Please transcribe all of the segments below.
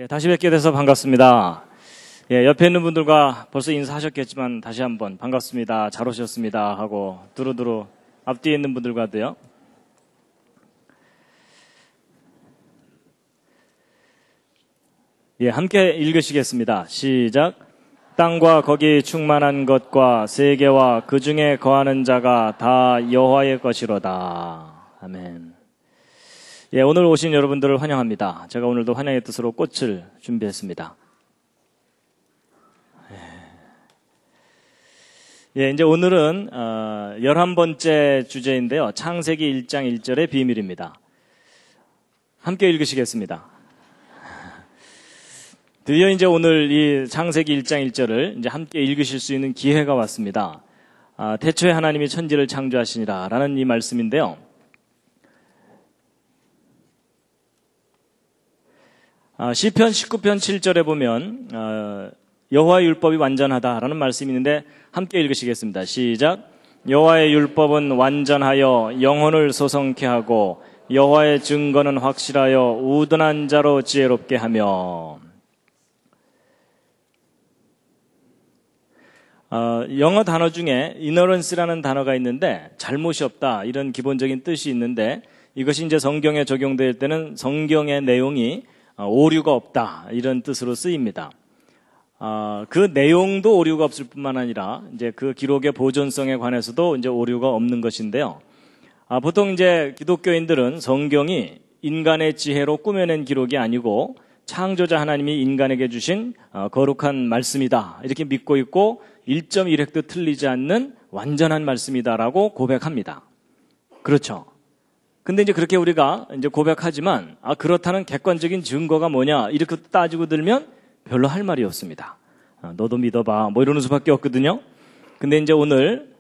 다시 뵙게 돼서 반갑습니다. 옆에 있는 분들과 벌써 인사하셨겠지만 다시 한번 반갑습니다. 잘 오셨습니다. 하고 두루두루 앞뒤에 있는 분들과도요. 함께 읽으시겠습니다. 시작. 땅과 거기 충만한 것과 세계와 그 중에 거하는 자가 다 여호와의 것이로다. 아멘. 오늘 오신 여러분들을 환영합니다. 제가 오늘도 환영의 뜻으로 꽃을 준비했습니다. 이제 오늘은 11번째 주제인데요. 창세기 1장 1절의 비밀입니다. 함께 읽으시겠습니다. 드디어 이제 오늘 이 창세기 1장 1절을 이제 함께 읽으실 수 있는 기회가 왔습니다. 태초에 하나님이 천지를 창조하시니라 라는 이 말씀인데요. 시편 19편 7절에 보면 여호와의 율법이 완전하다라는 말씀이 있는데 함께 읽으시겠습니다. 시작. 여호와의 율법은 완전하여 영혼을 소성케 하고 여호와의 증거는 확실하여 우둔한 자로 지혜롭게 하며. 영어 단어 중에 ignorance라는 단어가 있는데 잘못이 없다 이런 기본적인 뜻이 있는데 이것이 이제 성경에 적용될 때는 성경의 내용이 오류가 없다 이런 뜻으로 쓰입니다. 그 내용도 오류가 없을 뿐만 아니라 이제 그 기록의 보존성에 관해서도 이제 오류가 없는 것인데요. 보통 이제 기독교인들은 성경이 인간의 지혜로 꾸며낸 기록이 아니고 창조자 하나님이 인간에게 주신 거룩한 말씀이다 이렇게 믿고 있고 1.1획도 틀리지 않는 완전한 말씀이다라고 고백합니다. 그렇죠. 근데 이제 그렇게 우리가 이제 고백하지만 그렇다는 객관적인 증거가 뭐냐 이렇게 따지고 들면 별로 할 말이 없습니다. 너도 믿어봐 뭐 이러는 수밖에 없거든요. 근데 이제 오늘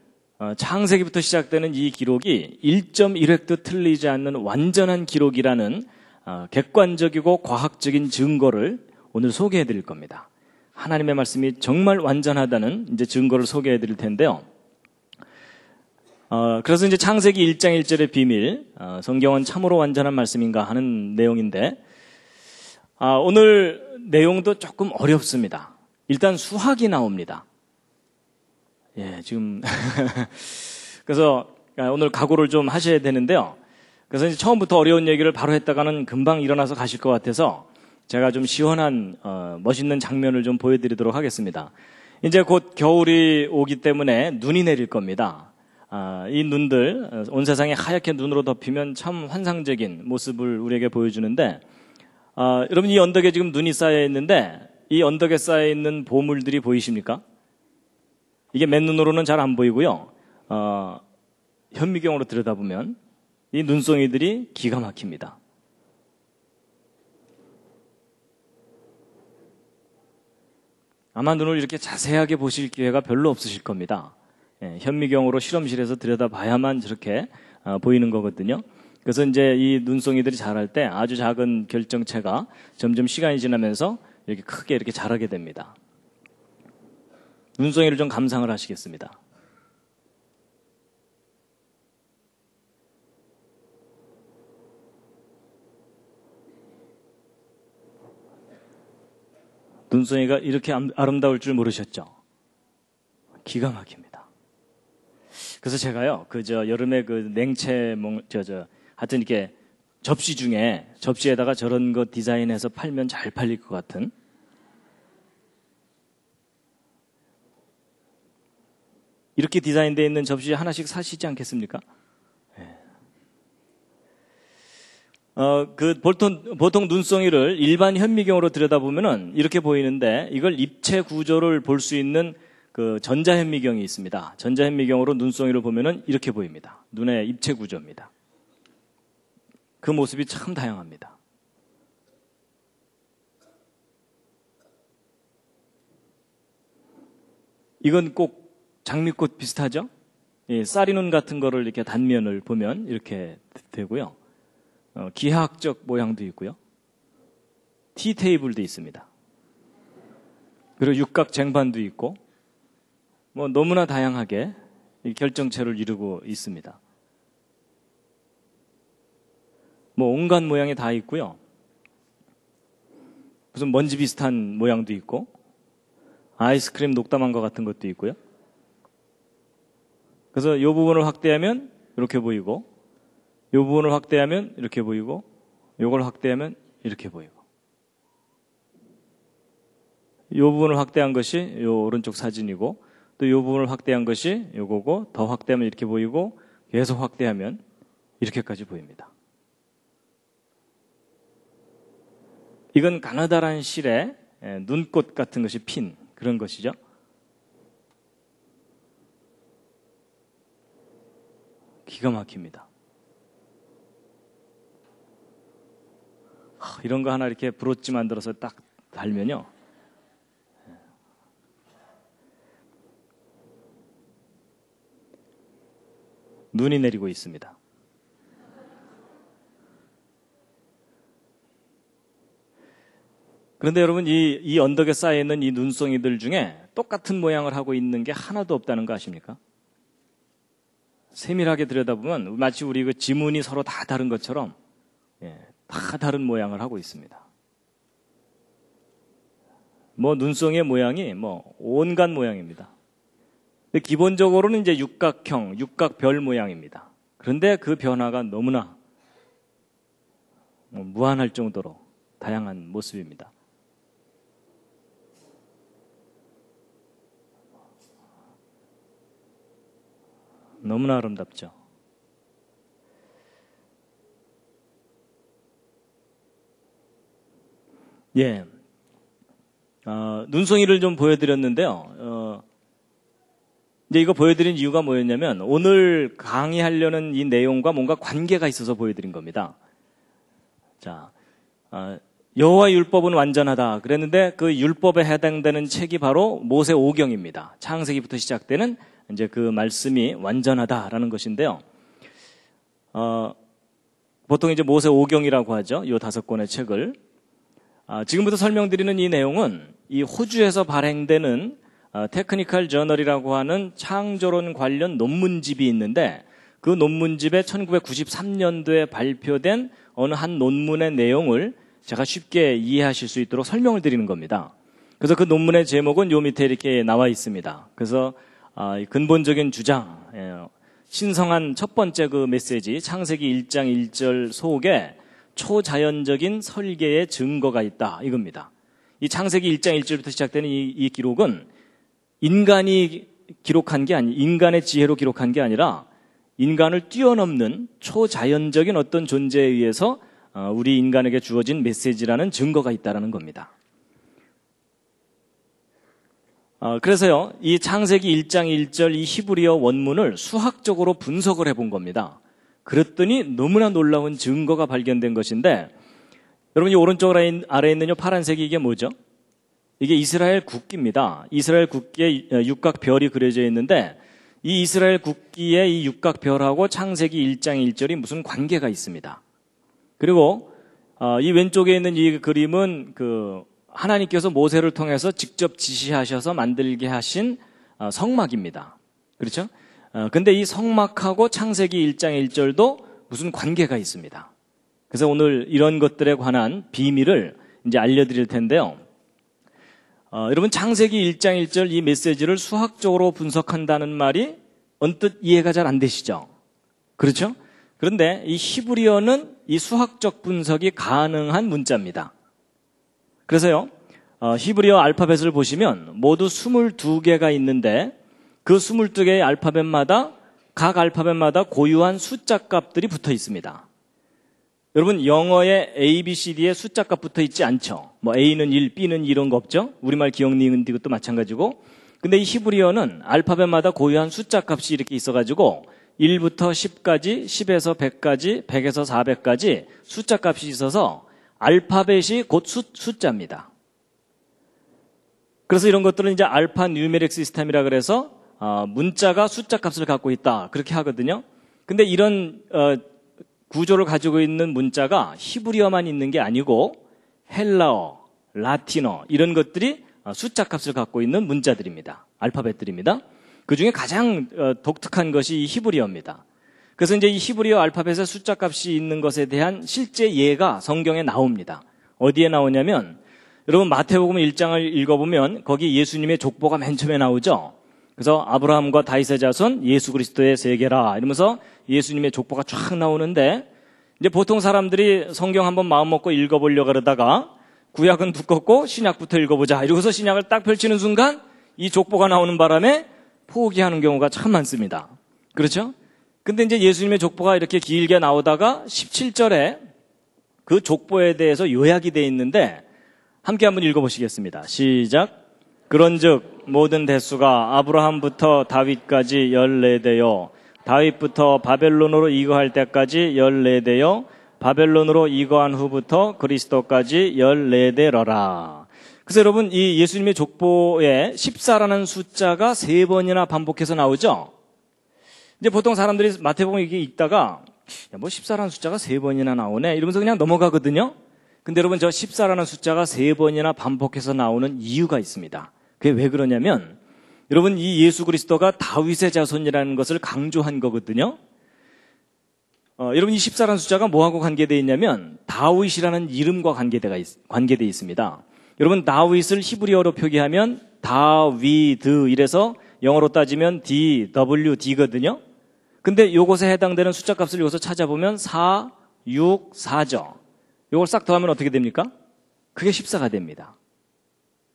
창세기부터 시작되는 이 기록이 1.1획도 틀리지 않는 완전한 기록이라는 객관적이고 과학적인 증거를 오늘 소개해 드릴 겁니다. 하나님의 말씀이 정말 완전하다는 이제 증거를 소개해 드릴 텐데요. 그래서 이제 창세기 1장 1절의 비밀, 성경은 참으로 완전한 말씀인가 하는 내용인데, 오늘 내용도 조금 어렵습니다. 일단 수학이 나옵니다. 지금, 그래서 오늘 각오를 좀 하셔야 되는데요. 그래서 이제 처음부터 어려운 얘기를 바로 했다가는 금방 일어나서 가실 것 같아서 제가 좀 시원한, 멋있는 장면을 좀 보여드리도록 하겠습니다. 이제 곧 겨울이 오기 때문에 눈이 내릴 겁니다. 이 눈들, 온 세상에 하얗게 눈으로 덮이면 참 환상적인 모습을 우리에게 보여주는데, 여러분 이 언덕에 지금 눈이 쌓여 있는데, 이 언덕에 쌓여 있는 보물들이 보이십니까? 이게 맨눈으로는 잘 안 보이고요. 현미경으로 들여다보면 이 눈송이들이 기가 막힙니다. 아마 눈을 이렇게 자세하게 보실 기회가 별로 없으실 겁니다. 현미경으로 실험실에서 들여다봐야만 저렇게 보이는 거거든요. 그래서 이제 이 눈송이들이 자랄 때 아주 작은 결정체가 점점 시간이 지나면서 이렇게 크게 이렇게 자라게 됩니다. 눈송이를 좀 감상을 하시겠습니다. 눈송이가 이렇게 아름다울 줄 모르셨죠? 기가 막힙니다. 그래서 제가요, 여름에 냉채, 하여튼 이렇게 접시에다가 저런 거 디자인해서 팔면 잘 팔릴 것 같은. 이렇게 디자인되어 있는 접시 하나씩 사시지 않겠습니까? 보통 눈송이를 일반 현미경으로 들여다보면은 이렇게 보이는데 이걸 입체 구조를 볼 수 있는 전자현미경이 있습니다. 전자현미경으로 눈송이를 보면은 이렇게 보입니다. 눈의 입체 구조입니다. 그 모습이 참 다양합니다. 이건 꼭 장미꽃 비슷하죠? 쌀이눈 같은 거를 이렇게 단면을 보면 이렇게 되고요. 기하학적 모양도 있고요. 티테이블도 있습니다. 그리고 육각 쟁반도 있고 너무나 다양하게 결정체를 이루고 있습니다. 온갖 모양이 다 있고요. 무슨 먼지 비슷한 모양도 있고 아이스크림 녹담한 것 같은 것도 있고요. 그래서 이 부분을 확대하면 이렇게 보이고 이 부분을 확대하면 이렇게 보이고 이걸 확대하면 이렇게 보이고 이 부분을 확대한 것이 이 오른쪽 사진이고 또 이 부분을 확대한 것이 이거고 더 확대하면 이렇게 보이고 계속 확대하면 이렇게까지 보입니다. 이건 가느다란 실에 눈꽃 같은 것이 핀 그런 것이죠. 기가 막힙니다. 이런 거 하나 이렇게 브로치 만들어서 딱 달면요. 눈이 내리고 있습니다. 그런데 여러분 이 언덕에 쌓여있는 이 눈송이들 중에 똑같은 모양을 하고 있는 게 하나도 없다는 거 아십니까? 세밀하게 들여다보면 마치 우리 그 지문이 서로 다 다른 것처럼 다 다른 모양을 하고 있습니다. 뭐 눈송이의 모양이 뭐 온갖 모양입니다. 근데 기본적으로는 이제 육각형, 육각별 모양입니다. 그런데 그 변화가 너무나 무한할 정도로 다양한 모습입니다. 너무나 아름답죠. 예. 눈송이를 좀 보여드렸는데요. 이제 이거 보여드린 이유가 뭐였냐면 오늘 강의하려는 이 내용과 뭔가 관계가 있어서 보여드린 겁니다. 자, 여호와의 율법은 완전하다 그랬는데 그 율법에 해당되는 책이 바로 모세오경입니다. 창세기부터 시작되는 이제 그 말씀이 완전하다라는 것인데요. 보통 이제 모세오경이라고 하죠. 이 5권의 책을. 지금부터 설명드리는 이 내용은 이 호주에서 발행되는 테크니컬 저널이라고 하는 창조론 관련 논문집이 있는데 그 논문집에 1993년도에 발표된 어느 한 논문의 내용을 제가 쉽게 이해하실 수 있도록 설명을 드리는 겁니다. 그래서 그 논문의 제목은 요 밑에 이렇게 나와 있습니다. 그래서 근본적인 주장, 신성한 첫 번째 그 메시지 창세기 1장 1절 속에 초자연적인 설계의 증거가 있다 이겁니다. 이 창세기 1장 1절부터 시작되는 이 기록은 인간이 기록한 게 인간의 지혜로 기록한 게 아니라 인간을 뛰어넘는 초자연적인 어떤 존재에 의해서 우리 인간에게 주어진 메시지라는 증거가 있다는 겁니다. 그래서요, 이 창세기 1장 1절 이 히브리어 원문을 수학적으로 분석을 해본 겁니다. 그랬더니 너무나 놀라운 증거가 발견된 것인데 여러분 이 오른쪽 아래에 있는 이 파란색이 이게 뭐죠? 이게 이스라엘 국기입니다. 이스라엘 국기에 육각별이 그려져 있는데 이 이스라엘 국기의 이 육각별하고 창세기 1장 1절이 무슨 관계가 있습니다. 그리고 이 왼쪽에 있는 이 그림은 그 하나님께서 모세를 통해서 직접 지시하셔서 만들게 하신 성막입니다. 그렇죠? 근데 이 성막하고 창세기 1장 1절도 무슨 관계가 있습니다. 그래서 오늘 이런 것들에 관한 비밀을 이제 알려드릴 텐데요. 여러분 창세기 1장 1절 이 메시지를 수학적으로 분석한다는 말이 언뜻 이해가 잘 안 되시죠? 그렇죠? 그런데 이 히브리어는 이 수학적 분석이 가능한 문자입니다. 그래서요, 히브리어 알파벳을 보시면 모두 22개가 있는데 그 22개의 알파벳마다 각 알파벳마다 고유한 숫자 값들이 붙어 있습니다. 여러분 영어에 A, B, C, D에 숫자 값 붙어 있지 않죠? 뭐 A는 1, B는 이런 거 없죠? 우리말 기억, 니은, 디귿도 마찬가지고. 근데 이 히브리어는 알파벳마다 고유한 숫자 값이 이렇게 있어가지고 1부터 10까지, 10에서 100까지, 100에서 400까지 숫자 값이 있어서 알파벳이 곧 숫자입니다. 그래서 이런 것들은 이제 알파 뉴메릭 시스템이라 그래서 문자가 숫자 값을 갖고 있다 그렇게 하거든요. 근데 이런 구조를 가지고 있는 문자가 히브리어만 있는 게 아니고 헬라어, 라틴어 이런 것들이 숫자 값을 갖고 있는 문자들입니다. 알파벳들입니다. 그중에 가장 독특한 것이 이 히브리어입니다. 그래서 이제 이 히브리어 알파벳에 숫자 값이 있는 것에 대한 실제 예가 성경에 나옵니다. 어디에 나오냐면 여러분 마태복음 1장을 읽어보면 거기 예수님의 족보가 맨 처음에 나오죠. 그래서 아브라함과 다윗의 자손 예수 그리스도의 세계라 이러면서 예수님의 족보가 쫙 나오는데 이제 보통 사람들이 성경 한번 마음 먹고 읽어보려고 그러다가 구약은 두껍고 신약부터 읽어보자 이러고서 신약을 딱 펼치는 순간 이 족보가 나오는 바람에 포기하는 경우가 참 많습니다. 그렇죠? 근데 이제 예수님의 족보가 이렇게 길게 나오다가 17절에 그 족보에 대해서 요약이 되어 있는데 함께 한번 읽어보시겠습니다. 시작. 그런즉 모든 대수가 아브라함부터 다윗까지 14대요 다윗부터 바벨론으로 이거할 때까지 14대요 바벨론으로 이거한 후부터 그리스도까지 14대러라. 그래서 여러분 이 예수님의 족보에 14라는 숫자가 3번이나 반복해서 나오죠. 이제 보통 사람들이 마태복음 이게 읽다가 뭐 14라는 숫자가 3번이나 나오네 이러면서 그냥 넘어가거든요. 근데 여러분 저 14라는 숫자가 3번이나 반복해서 나오는 이유가 있습니다. 그게 왜 그러냐면 여러분 이 예수 그리스도가 다윗의 자손이라는 것을 강조한 거거든요. 여러분 이 14라는 숫자가 뭐하고 관계되어 있냐면 다윗이라는 이름과 관계되어 있습니다. 여러분 다윗을 히브리어로 표기하면 다위드 이래서 영어로 따지면 DWD거든요. 근데 요것에 해당되는 숫자 값을 여기서 찾아보면 4, 6, 4죠. 요걸 싹 더하면 어떻게 됩니까? 그게 14가 됩니다.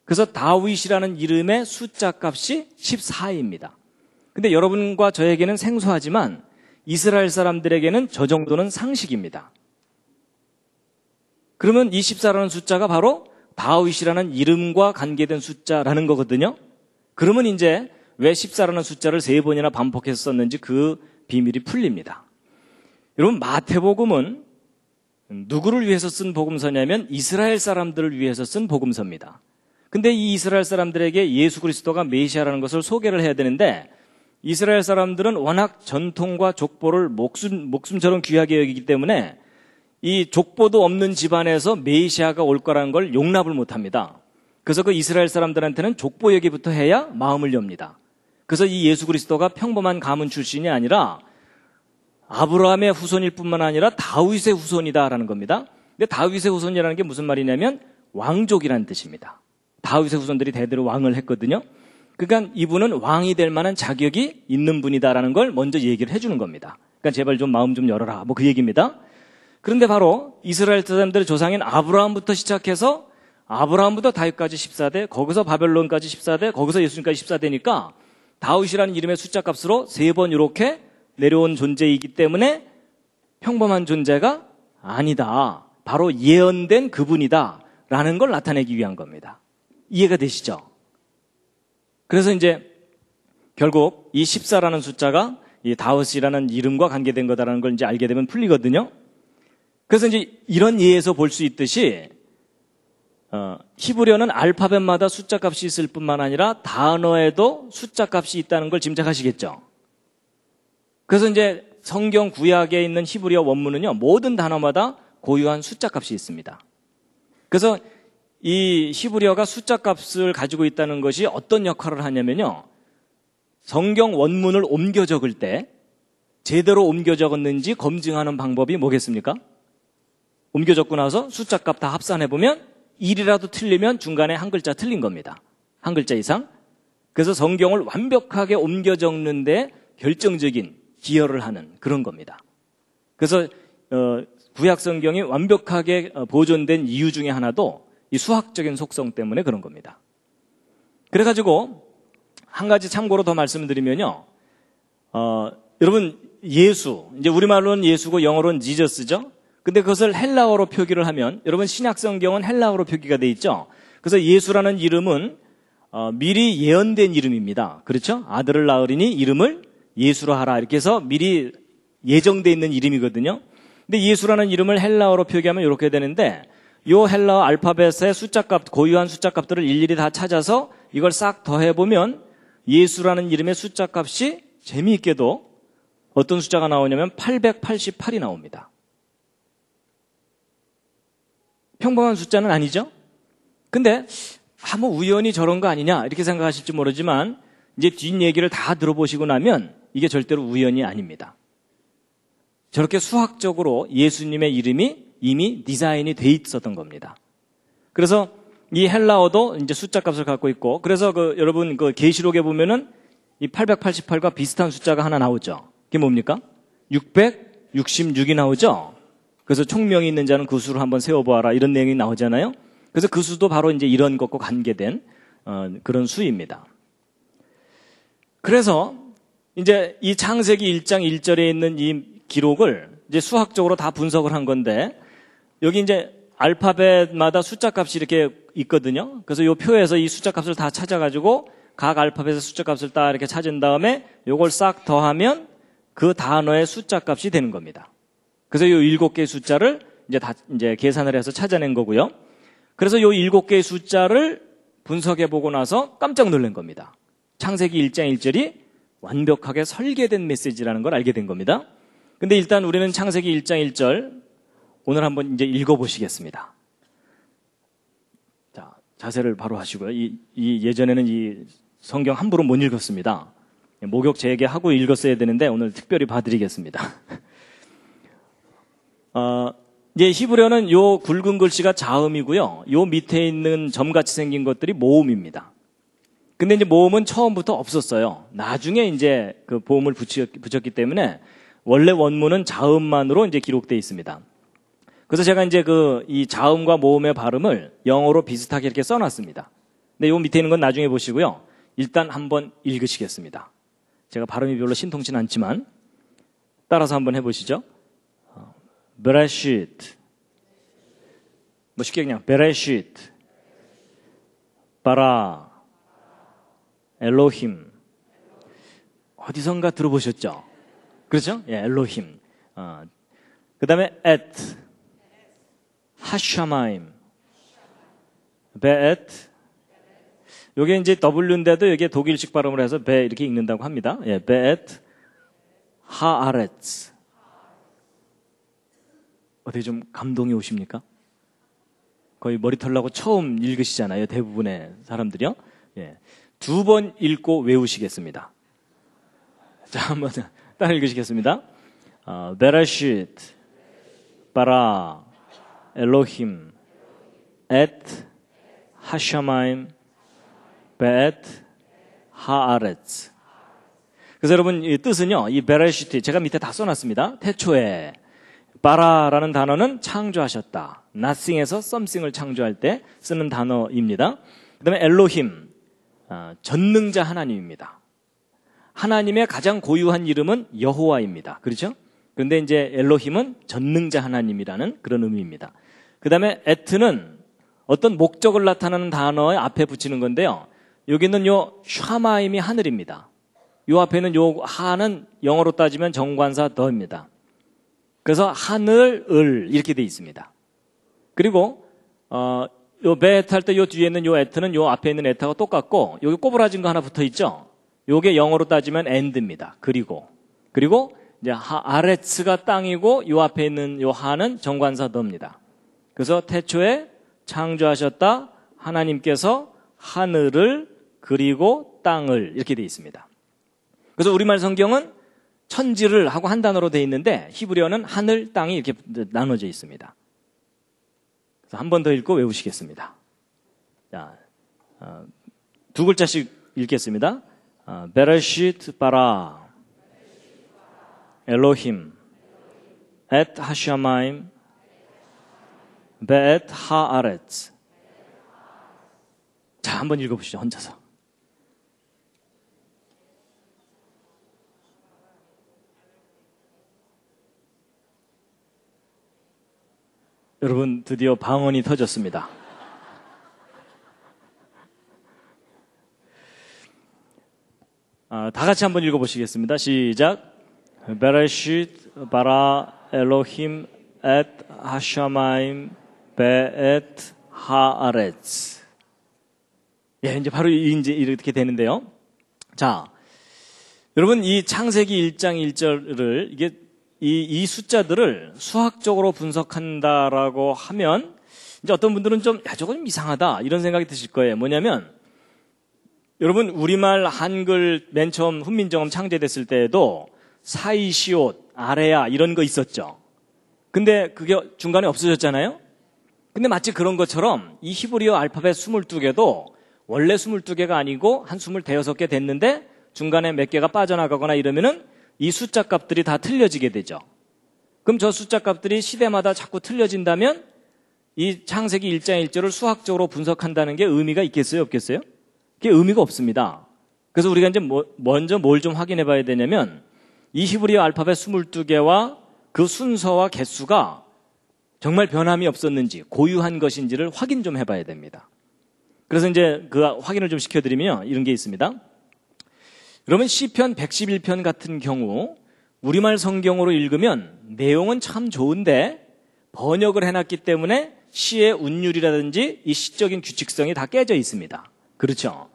그래서 다윗이라는 이름의 숫자 값이 14입니다. 근데 여러분과 저에게는 생소하지만 이스라엘 사람들에게는 저 정도는 상식입니다. 그러면 이 14라는 숫자가 바로 다윗이라는 이름과 관계된 숫자라는 거거든요. 그러면 이제 왜 14라는 숫자를 3번이나 반복해서 썼는지 그 비밀이 풀립니다. 여러분 마태복음은 누구를 위해서 쓴 복음서냐면 이스라엘 사람들을 위해서 쓴 복음서입니다. 근데 이 이스라엘 사람들에게 예수 그리스도가 메시아라는 것을 소개를 해야 되는데 이스라엘 사람들은 워낙 전통과 족보를 목숨처럼 귀하게 여기기 때문에 이 족보도 없는 집안에서 메시아가 올 거라는 걸 용납을 못합니다. 그래서 그 이스라엘 사람들한테는 족보 얘기부터 해야 마음을 엽니다. 그래서 이 예수 그리스도가 평범한 가문 출신이 아니라 아브라함의 후손일 뿐만 아니라 다윗의 후손이다라는 겁니다. 근데 다윗의 후손이라는 게 무슨 말이냐면 왕족이라는 뜻입니다. 다윗의 후손들이 대대로 왕을 했거든요. 그러니까 이분은 왕이 될 만한 자격이 있는 분이다라는 걸 먼저 얘기를 해주는 겁니다. 그러니까 제발 좀 마음 좀 열어라 뭐 그 얘기입니다. 그런데 바로 이스라엘 사람들의 조상인 아브라함부터 시작해서 아브라함부터 다윗까지 14대, 거기서 바벨론까지 14대, 거기서 예수님까지 14대니까 다윗이라는 이름의 숫자 값으로 3번 이렇게 내려온 존재이기 때문에 평범한 존재가 아니다. 바로 예언된 그분이다. 라는 걸 나타내기 위한 겁니다. 이해가 되시죠? 그래서 이제 결국 이 14라는 숫자가 이 다윗이라는 이름과 관계된 거다라는 걸 이제 알게 되면 풀리거든요. 그래서 이제 이런 예에서 볼 수 있듯이 히브리어는 알파벳마다 숫자 값이 있을 뿐만 아니라 단어에도 숫자 값이 있다는 걸 짐작하시겠죠. 그래서 이제 성경 구약에 있는 히브리어 원문은요, 모든 단어마다 고유한 숫자 값이 있습니다. 그래서 이 히브리어가 숫자 값을 가지고 있다는 것이 어떤 역할을 하냐면요, 성경 원문을 옮겨 적을 때 제대로 옮겨 적었는지 검증하는 방법이 뭐겠습니까? 옮겨 적고 나서 숫자 값 다 합산해보면 1이라도 틀리면 중간에 한 글자 틀린 겁니다. 한 글자 이상. 그래서 성경을 완벽하게 옮겨 적는데 결정적인 기여를 하는 그런 겁니다. 그래서 구약 성경이 완벽하게 보존된 이유 중에 하나도 이 수학적인 속성 때문에 그런 겁니다. 그래가지고 한 가지 참고로 더 말씀을 드리면요, 여러분 예수, 이제 우리말로는 예수고 영어로는 지저스죠. 근데 그것을 헬라어로 표기를 하면, 여러분 신약 성경은 헬라어로 표기가 돼 있죠. 그래서 예수라는 이름은 미리 예언된 이름입니다. 그렇죠? 아들을 낳으리니 이름을 예수로 하라, 이렇게 해서 미리 예정돼 있는 이름이거든요. 근데 예수라는 이름을 헬라어로 표기하면 이렇게 되는데, 요 헬라어 알파벳의 숫자값, 고유한 숫자값들을 일일이 다 찾아서 이걸 싹 더해보면 예수라는 이름의 숫자값이 재미있게도 어떤 숫자가 나오냐면 888이 나옵니다. 평범한 숫자는 아니죠? 근데 뭐 우연히 저런 거 아니냐 이렇게 생각하실지 모르지만 이제 뒷얘기를 다 들어보시고 나면 이게 절대로 우연이 아닙니다. 저렇게 수학적으로 예수님의 이름이 이미 디자인이 돼 있었던 겁니다. 그래서 이 헬라어도 이제 숫자 값을 갖고 있고, 그래서 여러분 계시록에 보면은 이 888과 비슷한 숫자가 하나 나오죠. 그게 뭡니까? 666이 나오죠. 그래서 총명이 있는 자는 그 수를 한번 세워보아라, 이런 내용이 나오잖아요. 그래서 그 수도 바로 이제 이런 것과 관계된 그런 수입니다. 그래서 이제 이 창세기 1장 1절에 있는 이 기록을 이제 수학적으로 다 분석을 한 건데, 여기 이제 알파벳마다 숫자 값이 이렇게 있거든요. 그래서 이 표에서 이 숫자 값을 다 찾아가지고 각 알파벳의 숫자 값을 딱 이렇게 찾은 다음에 요걸 싹 더하면 그 단어의 숫자 값이 되는 겁니다. 그래서 이 7개의 숫자를 이제 계산을 해서 찾아낸 거고요. 그래서 이 7개의 숫자를 분석해 보고 나서 깜짝 놀란 겁니다. 창세기 1장 1절이 완벽하게 설계된 메시지라는 걸 알게 된 겁니다. 근데 일단 우리는 창세기 1장 1절 오늘 한번 이제 읽어보시겠습니다. 자, 자세를 바로 하시고요. 예전에는 이 성경 함부로 못 읽었습니다. 목욕 재개하고 읽었어야 되는데 오늘 특별히 봐드리겠습니다. 이제 히브리어는 요 굵은 글씨가 자음이고요. 요 밑에 있는 점같이 생긴 것들이 모음입니다. 근데 이제 모음은 처음부터 없었어요. 나중에 이제 그 보음을 붙였기 때문에 원래 원문은 자음만으로 이제 기록되어 있습니다. 그래서 제가 이제 이 자음과 모음의 발음을 영어로 비슷하게 이렇게 써놨습니다. 근데 요 밑에 있는 건 나중에 보시고요. 일단 한번 읽으시겠습니다. 제가 발음이 별로 신통치 않지만 따라서 한번 해보시죠. 베레시트, 뭐 쉽게 그냥 베레시트, 바라, 엘로힘. 어디선가 들어보셨죠? 그렇죠? 예, 엘로힘. 그 다음에 앳, 하샤마임, 베엣. 요게 이제 W인데도 여기에 독일식 발음을 해서 베 이렇게 읽는다고 합니다. 예, 베엣, 하아렛. 어떻게 좀 감동이 오십니까? 거의 머리털 나고 처음 읽으시잖아요. 대부분의 사람들이요. 예. 2번 읽고 외우시겠습니다. 자, 한번 따라 읽으시겠습니다. 베라시트, 바라, 엘로힘, 앳, 하샤마임, 베엣, 하아렛. 그래서 여러분 이 뜻은요, 이 베라시트 제가 밑에 다 써놨습니다. 태초에. 바라라는 단어는 창조하셨다. nothing에서 something을 창조할 때 쓰는 단어입니다. 그 다음에 엘로힘, 전능자 하나님입니다. 하나님의 가장 고유한 이름은 여호와입니다. 그렇죠? 그런데 이제 엘로힘은 전능자 하나님이라는 그런 의미입니다. 그 다음에 에트는 어떤 목적을 나타내는 단어의 앞에 붙이는 건데요. 여기는 요 샤마임이 하늘입니다. 요 앞에는 요 하는 영어로 따지면 정관사 더입니다. 그래서 하늘을 이렇게 돼 있습니다. 그리고 요 베트 할 때 요 뒤에 있는 요 에트는 요 앞에 있는 에트하고 똑같고 여기 꼬부라진 거 하나 붙어 있죠. 요게 영어로 따지면 end입니다. 그리고 이제 아레츠가 땅이고 요 앞에 있는 요 하는 정관사 더입니다. 그래서 태초에 창조하셨다 하나님께서 하늘을 그리고 땅을 이렇게 돼 있습니다. 그래서 우리말 성경은 천지를 하고 한 단어로 되어 있는데 히브리어는 하늘, 땅이 이렇게 나눠져 있습니다. 그래서 한 번 더 읽고 외우시겠습니다. 자, 2글자씩 읽겠습니다. 베레시트 바라, 엘로힘, 앳 하샤마임, 베엣 하아렛. 자, 한번 읽어보시죠, 혼자서. 여러분 드디어 방언이 터졌습니다. 다 같이 한번 읽어보시겠습니다. 시작. 베레시트 바라 엘로힘 앳 하샤마임 베엣 하아렛. 예, 이제 바로 이제 이렇게 되는데요. 자, 여러분 이 창세기 1장 1절을 이게 이 숫자들을 수학적으로 분석한다라고 하면 이제 어떤 분들은 좀 저거 좀 이상하다 이런 생각이 드실 거예요. 뭐냐면 여러분 우리말 한글 맨 처음 훈민정음 창제됐을 때에도 사이시옷, 아레야 이런 거 있었죠. 근데 그게 중간에 없어졌잖아요. 근데 마치 그런 것처럼 이 히브리어 알파벳 22개도 원래 22개가 아니고 한 25개 됐는데 중간에 몇 개가 빠져나가거나 이러면은 이 숫자 값들이 다 틀려지게 되죠. 그럼 저 숫자 값들이 시대마다 자꾸 틀려진다면 이 창세기 1장 1절을 수학적으로 분석한다는 게 의미가 있겠어요? 없겠어요? 그게 의미가 없습니다. 그래서 우리가 이제 먼저 뭘 좀 확인해 봐야 되냐면 이 히브리어 알파벳 22개와 그 순서와 개수가 정말 변함이 없었는지 고유한 것인지를 확인 좀 해봐야 됩니다. 그래서 이제 그 확인을 좀 시켜드리면 이런 게 있습니다. 그러면 시편 111편 같은 경우 우리말 성경으로 읽으면 내용은 참 좋은데 번역을 해놨기 때문에 시의 운율이라든지 이 시적인 규칙성이 다 깨져 있습니다. 그렇죠?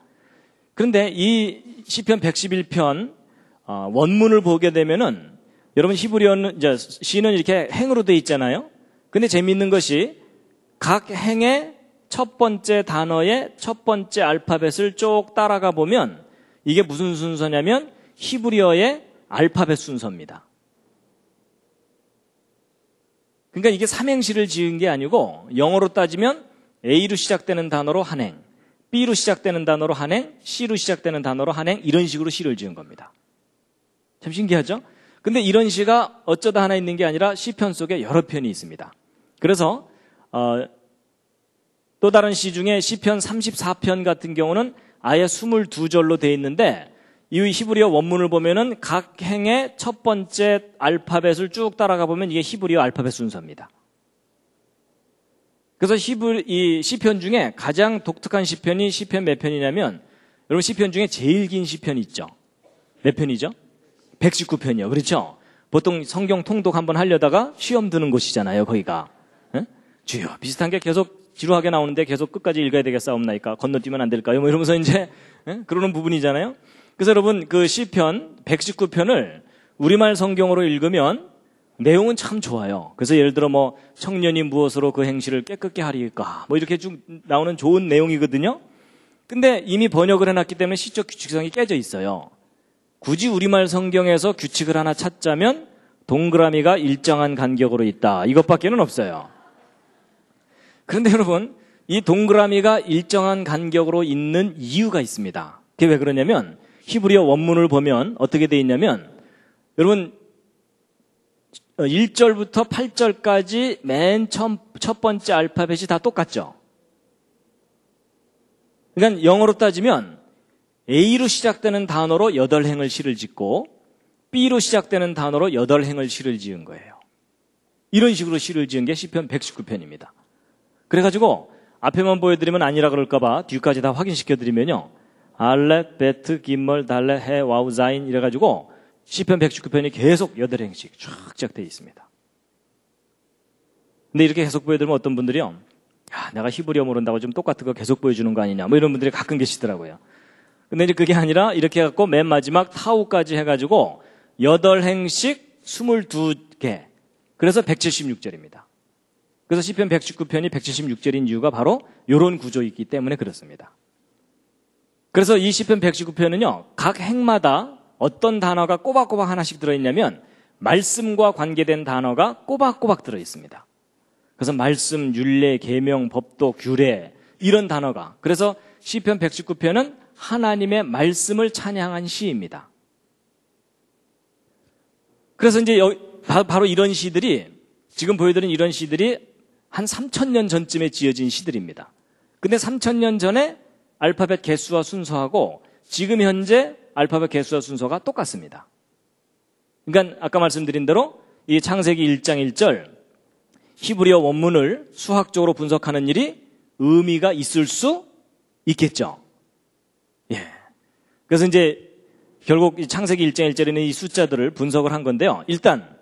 그런데 이 시편 111편 원문을 보게 되면은 여러분 히브리어는 이제 시는 이렇게 행으로 되어 있잖아요. 근데 재미있는 것이 각 행의 첫 번째 단어의 첫 번째 알파벳을 쭉 따라가 보면 이게 무슨 순서냐면 히브리어의 알파벳 순서입니다. 그러니까 이게 삼행시를 지은 게 아니고 영어로 따지면 A로 시작되는 단어로 한 행, B로 시작되는 단어로 한 행, C로 시작되는 단어로 한 행, 이런 식으로 시를 지은 겁니다. 참 신기하죠? 근데 이런 시가 어쩌다 하나 있는 게 아니라 시편 속에 여러 편이 있습니다. 그래서 또 다른 시 중에 시편 34편 같은 경우는 아예 22절로 되어 있는데 이 히브리어 원문을 보면은 각 행의 첫 번째 알파벳을 쭉 따라가 보면 이게 히브리어 알파벳 순서입니다. 그래서 이 시편 중에 가장 독특한 시편이 시편 몇 편이냐면 여러분 시편 중에 제일 긴 시편이 있죠. 몇 편이죠? 119편이요. 그렇죠? 보통 성경 통독 한번 하려다가 시험 드는 곳이잖아요. 거기가. 에? 주여 비슷한 게 계속 지루하게 나오는데 계속 끝까지 읽어야 되겠사옵나이까? 건너뛰면 안 될까요? 뭐 이러면서 이제 그러는 부분이잖아요. 그래서 여러분 그 시편 119편을 우리말 성경으로 읽으면 내용은 참 좋아요. 그래서 예를 들어 뭐 청년이 무엇으로 그 행실을 깨끗게 하리까? 뭐 이렇게 쭉 나오는 좋은 내용이거든요. 근데 이미 번역을 해놨기 때문에 시적 규칙성이 깨져 있어요. 굳이 우리말 성경에서 규칙을 하나 찾자면 동그라미가 일정한 간격으로 있다. 이것밖에는 없어요. 그런데 여러분 이 동그라미가 일정한 간격으로 있는 이유가 있습니다. 그게 왜 그러냐면 히브리어 원문을 보면 어떻게 돼 있냐면 여러분 1절부터 8절까지 맨 첫 번째 알파벳이 다 똑같죠. 그러니까 영어로 따지면 A로 시작되는 단어로 8행을 시를 짓고 B로 시작되는 단어로 8행을 시를 지은 거예요. 이런 식으로 시를 지은 게 시편 119편입니다. 그래가지고 앞에만 보여드리면 아니라 그럴까봐 뒤까지 다 확인시켜드리면요. 알렛, 베트, 김멀, 달레, 해, 와우, 자인 이래가지고 시편 119편이 계속 8행씩 쫙 되어 있습니다. 근데 이렇게 계속 보여드리면 어떤 분들이요. 야, 내가 히브리어 모른다고 좀 똑같은 거 계속 보여주는 거 아니냐. 뭐 이런 분들이 가끔 계시더라고요. 근데 이제 그게 아니라 이렇게 해갖고 맨 마지막 타우까지 해가지고 8행씩 22개. 그래서 176절입니다. 그래서 시편 119편이 176절인 이유가 바로 이런 구조이기 때문에 그렇습니다. 그래서 이 시편 119편은요. 각 행마다 어떤 단어가 꼬박꼬박 하나씩 들어있냐면 말씀과 관계된 단어가 꼬박꼬박 들어있습니다. 그래서 말씀, 율례, 계명, 법도, 규례 이런 단어가 그래서 시편 119편은 하나님의 말씀을 찬양한 시입니다. 그래서 이제 바로 이런 시들이 지금 보여드린 이런 시들이 한 3,000년 전쯤에 지어진 시들입니다. 근데 3,000년 전에 알파벳 개수와 순서하고 지금 현재 알파벳 개수와 순서가 똑같습니다. 그러니까 아까 말씀드린 대로 이 창세기 1장 1절 히브리어 원문을 수학적으로 분석하는 일이 의미가 있을 수 있겠죠. 예. 그래서 이제 결국 이 창세기 1장 1절에는 이 숫자들을 분석을 한 건데요. 일단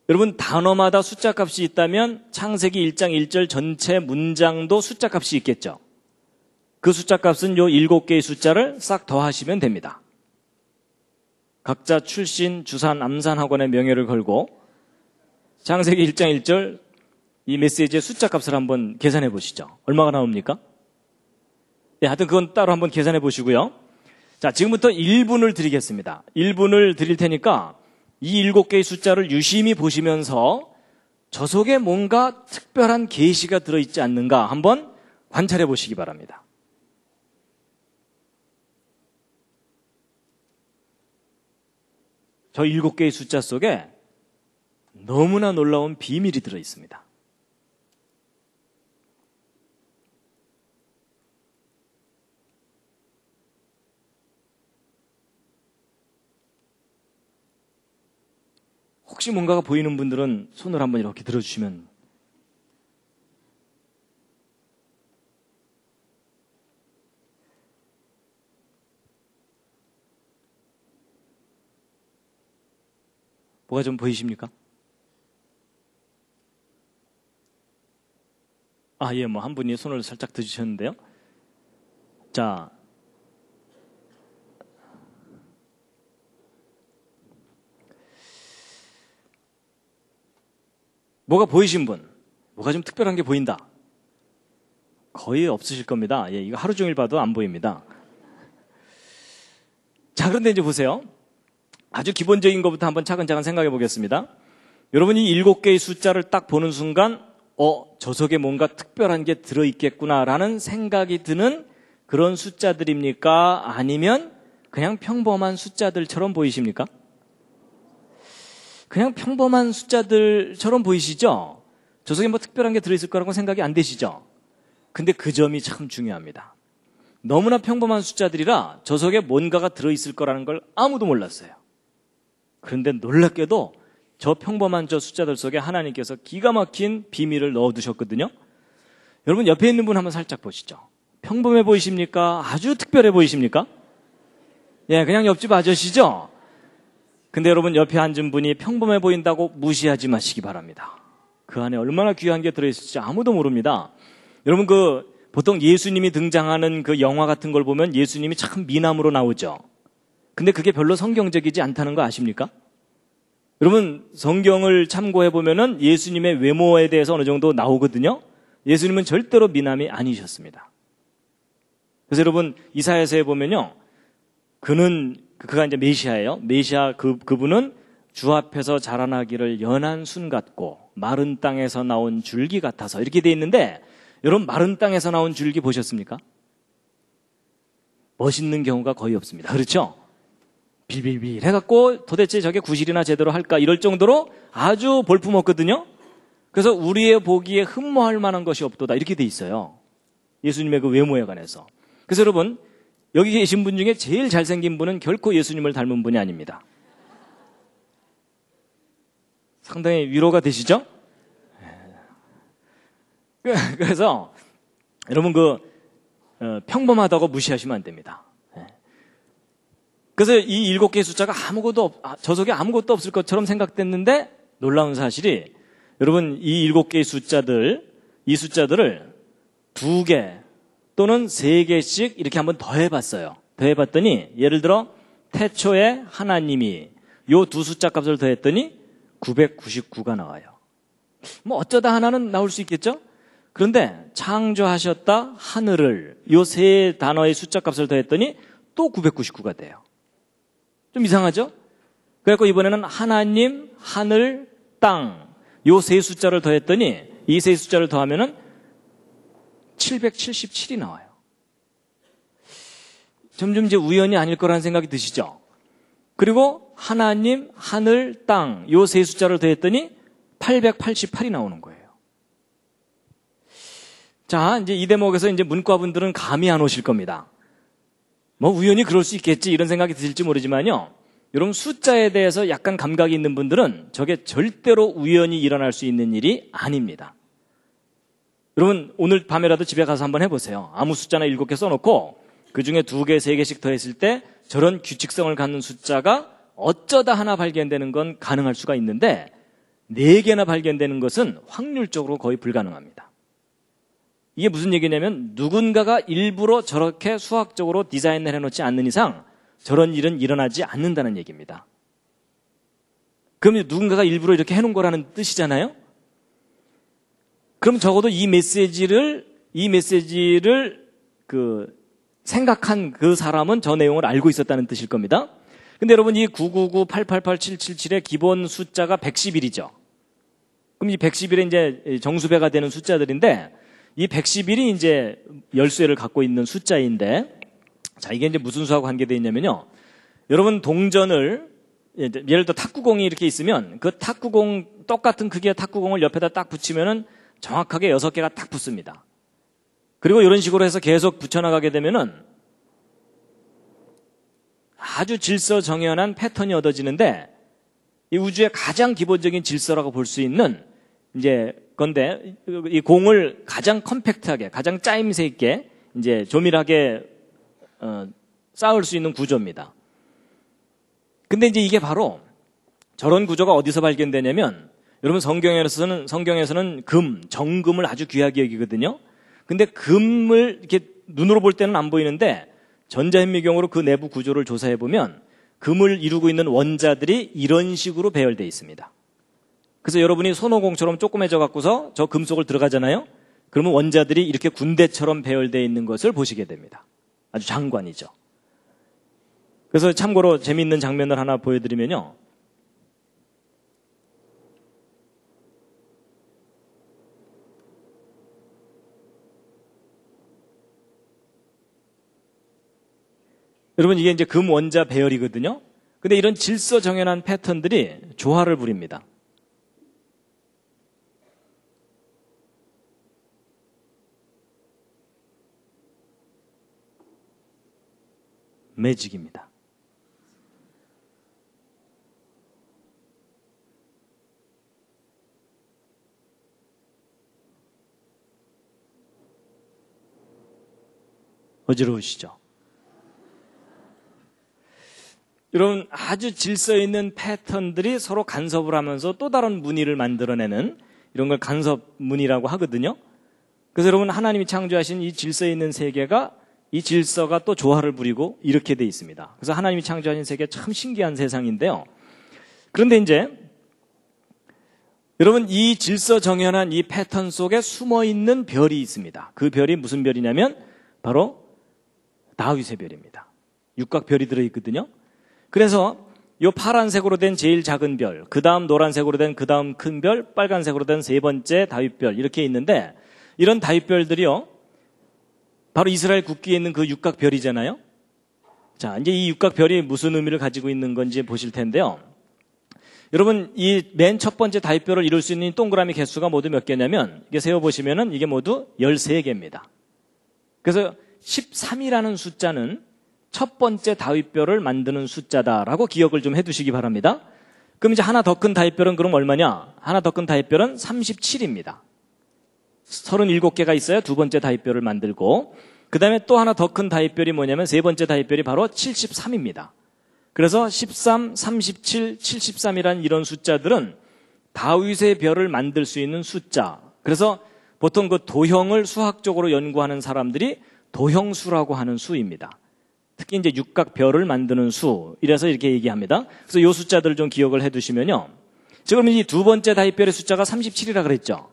여러분 단어마다 숫자 값이 있다면 창세기 1장 1절 전체 문장도 숫자 값이 있겠죠. 그 숫자 값은 요 7개의 숫자를 싹 더하시면 됩니다. 각자 출신, 주산, 암산 학원의 명예를 걸고 창세기 1장 1절 이 메시지의 숫자 값을 한번 계산해 보시죠. 얼마가 나옵니까? 네, 하여튼 그건 따로 한번 계산해 보시고요. 자, 지금부터 1분을 드리겠습니다. 1분을 드릴 테니까 이 7개의 숫자를 유심히 보시면서 저 속에 뭔가 특별한 계시가 들어있지 않는가 한번 관찰해 보시기 바랍니다. 저 7개의 숫자 속에 너무나 놀라운 비밀이 들어있습니다. 혹시 뭔가가 보이는 분들은 손을 한번 이렇게 들어주시면. 뭐가 좀 보이십니까? 예, 한 분이 손을 살짝 드시셨는데요. 자, 뭐가 보이신 분? 뭐가 좀 특별한 게 보인다? 거의 없으실 겁니다. 이거 하루 종일 봐도 안 보입니다. 자, 그런데 이제 보세요. 아주 기본적인 것부터 한번 차근차근 생각해 보겠습니다. 여러분이 7개의 숫자를 딱 보는 순간, 저 속에 뭔가 특별한 게 들어있겠구나라는 생각이 드는 그런 숫자들입니까? 아니면 그냥 평범한 숫자들처럼 보이십니까? 그냥 평범한 숫자들처럼 보이시죠? 저 속에 뭐 특별한 게 들어있을 거라고 생각이 안 되시죠? 근데 그 점이 참 중요합니다. 너무나 평범한 숫자들이라 저 속에 뭔가가 들어있을 거라는 걸 아무도 몰랐어요. 그런데 놀랍게도 저 평범한 저 숫자들 속에 하나님께서 기가 막힌 비밀을 넣어두셨거든요. 여러분 옆에 있는 분 한번 살짝 보시죠. 평범해 보이십니까? 아주 특별해 보이십니까? 그냥 옆집 아저씨죠? 근데 여러분 옆에 앉은 분이 평범해 보인다고 무시하지 마시기 바랍니다. 그 안에 얼마나 귀한 게 들어있을지 아무도 모릅니다. 여러분 보통 예수님이 등장하는 그 영화 같은 걸 보면 예수님이 참 미남으로 나오죠. 근데 그게 별로 성경적이지 않다는 거 아십니까? 여러분 성경을 참고해 보면은 예수님의 외모에 대해서 어느 정도 나오거든요. 예수님은 절대로 미남이 아니셨습니다. 그래서 여러분 이사야서에 보면요. 그가 이제 메시아예요. 메시아 그분은 주 앞에서 자라나기를 연한 순 같고 마른 땅에서 나온 줄기 같아서 이렇게 돼 있는데 여러분 마른 땅에서 나온 줄기 보셨습니까? 멋있는 경우가 거의 없습니다. 그렇죠? 빌빌빌 해갖고 도대체 저게 구실이나 제대로 할까 이럴 정도로 아주 볼품없거든요. 그래서 우리의 보기에 흠모할 만한 것이 없도다 이렇게 돼 있어요. 예수님의 그 외모에 관해서. 그래서 여러분 여기 계신 분 중에 제일 잘생긴 분은 결코 예수님을 닮은 분이 아닙니다. 상당히 위로가 되시죠? 그래서 여러분 평범하다고 무시하시면 안 됩니다. 그래서 이 7개의 숫자가 저 속에 아무것도 없을 것처럼 생각됐는데 놀라운 사실이 여러분 이 7개의 이 숫자들을 2개 또는 3개씩 이렇게 한번 더해봤어요. 더해봤더니 예를 들어 태초에 하나님이 요 두 숫자 값을 더했더니 999가 나와요. 뭐 어쩌다 하나는 나올 수 있겠죠? 그런데 창조하셨다 하늘을 요 세 단어의 숫자 값을 더했더니 또 999가 돼요. 좀 이상하죠? 그래서 이번에는 하나님, 하늘, 땅 요 세 숫자를 더했더니 이 세 숫자를 더하면은 777이 나와요. 점점 이제 우연이 아닐 거라는 생각이 드시죠? 그리고 하나님, 하늘, 땅 요 세 숫자를 더했더니 888이 나오는 거예요. 자, 이제 이 대목에서 이제 문과분들은 감이 안 오실 겁니다. 뭐 우연히 그럴 수 있겠지 이런 생각이 드실지 모르지만요. 여러분 숫자에 대해서 약간 감각이 있는 분들은 저게 절대로 우연히 일어날 수 있는 일이 아닙니다. 여러분 오늘 밤에라도 집에 가서 한번 해보세요. 아무 숫자나 7개 써놓고 그중에 2개, 3개씩 더했을 때 저런 규칙성을 갖는 숫자가 어쩌다 하나 발견되는 건 가능할 수가 있는데 4개나 발견되는 것은 확률적으로 거의 불가능합니다. 이게 무슨 얘기냐면 누군가가 일부러 저렇게 수학적으로 디자인을 해놓지 않는 이상 저런 일은 일어나지 않는다는 얘기입니다. 그럼 누군가가 일부러 이렇게 해놓은 거라는 뜻이잖아요? 그럼 적어도 이 메시지를 생각한 그 사람은 저 내용을 알고 있었다는 뜻일 겁니다. 근데 여러분 이 999, 888, 777의 기본 숫자가 111이죠. 그럼 이 111이 이제 정수배가 되는 숫자들인데 이 111이 이제 열쇠를 갖고 있는 숫자인데 자, 이게 이제 무슨 수하고 관계되어 있냐면요. 여러분 동전을 예를 들어 탁구공이 이렇게 있으면 그 탁구공 똑같은 크기의 탁구공을 옆에다 딱 붙이면은 정확하게 6개가 딱 붙습니다. 그리고 이런 식으로 해서 계속 붙여나가게 되면은 아주 질서정연한 패턴이 얻어지는데 이 우주의 가장 기본적인 질서라고 볼 수 있는 이제 건데 이 공을 가장 컴팩트하게, 가장 짜임새 있게 이제 조밀하게 쌓을 수 있는 구조입니다. 근데 이제 이게 바로 저런 구조가 어디서 발견되냐면 여러분 성경에서는 금, 정금을 아주 귀하게 여기거든요. 근데 금을 이렇게 눈으로 볼 때는 안 보이는데 전자현미경으로 그 내부 구조를 조사해 보면 금을 이루고 있는 원자들이 이런 식으로 배열되어 있습니다. 그래서 여러분이 손오공처럼 조그매져 갖고서 저 금 속을 들어가잖아요. 그러면 원자들이 이렇게 군대처럼 배열되어 있는 것을 보시게 됩니다. 아주 장관이죠. 그래서 참고로 재미있는 장면을 하나 보여드리면요. 여러분 이게 이제 금 원자 배열이거든요. 근데 이런 질서정연한 패턴들이 조화를 부립니다. 매직입니다. 어지러우시죠? 여러분 아주 질서 있는 패턴들이 서로 간섭을 하면서 또 다른 무늬를 만들어내는 이런 걸 간섭무늬라고 하거든요. 그래서 여러분 하나님이 창조하신 이 질서 있는 세계가 이 질서가 또 조화를 부리고 이렇게 돼 있습니다. 그래서 하나님이 창조하신 세계 참 신기한 세상인데요. 그런데 이제 여러분 이 질서정연한 이 패턴 속에 숨어있는 별이 있습니다. 그 별이 무슨 별이냐면 바로 다윗의 별입니다. 육각별이 들어있거든요. 그래서 이 파란색으로 된 제일 작은 별, 그 다음 노란색으로 된 그 다음 큰 별, 빨간색으로 된 세 번째 다윗별 이렇게 있는데 이런 다윗별들이요. 바로 이스라엘 국기에 있는 그 육각별이잖아요. 자, 이제 이 육각별이 무슨 의미를 가지고 있는 건지 보실 텐데요. 여러분 이 맨 첫 번째 다윗별을 이룰 수 있는 동그라미 개수가 모두 몇 개냐면 이게 세어보시면은 이게 모두 13개입니다. 그래서 13이라는 숫자는 첫 번째 다윗별을 만드는 숫자다라고 기억을 좀 해두시기 바랍니다. 그럼 이제 하나 더 큰 다윗별은 그럼 얼마냐? 하나 더 큰 다윗별은 37입니다. 37개가 있어야 두 번째 다윗별을 만들고 그 다음에 또 하나 더 큰 다윗별이 뭐냐면 세 번째 다윗별이 바로 73입니다. 그래서 13, 37, 73이라는 이런 숫자들은 다윗의 별을 만들 수 있는 숫자. 그래서 보통 그 도형을 수학적으로 연구하는 사람들이 도형수라고 하는 수입니다. 특히 이제 육각별을 만드는 수, 이래서 이렇게 얘기합니다. 그래서 이 숫자들을 좀 기억을 해 두시면요. 지금 이 두 번째 다윗별의 숫자가 37이라 그랬죠.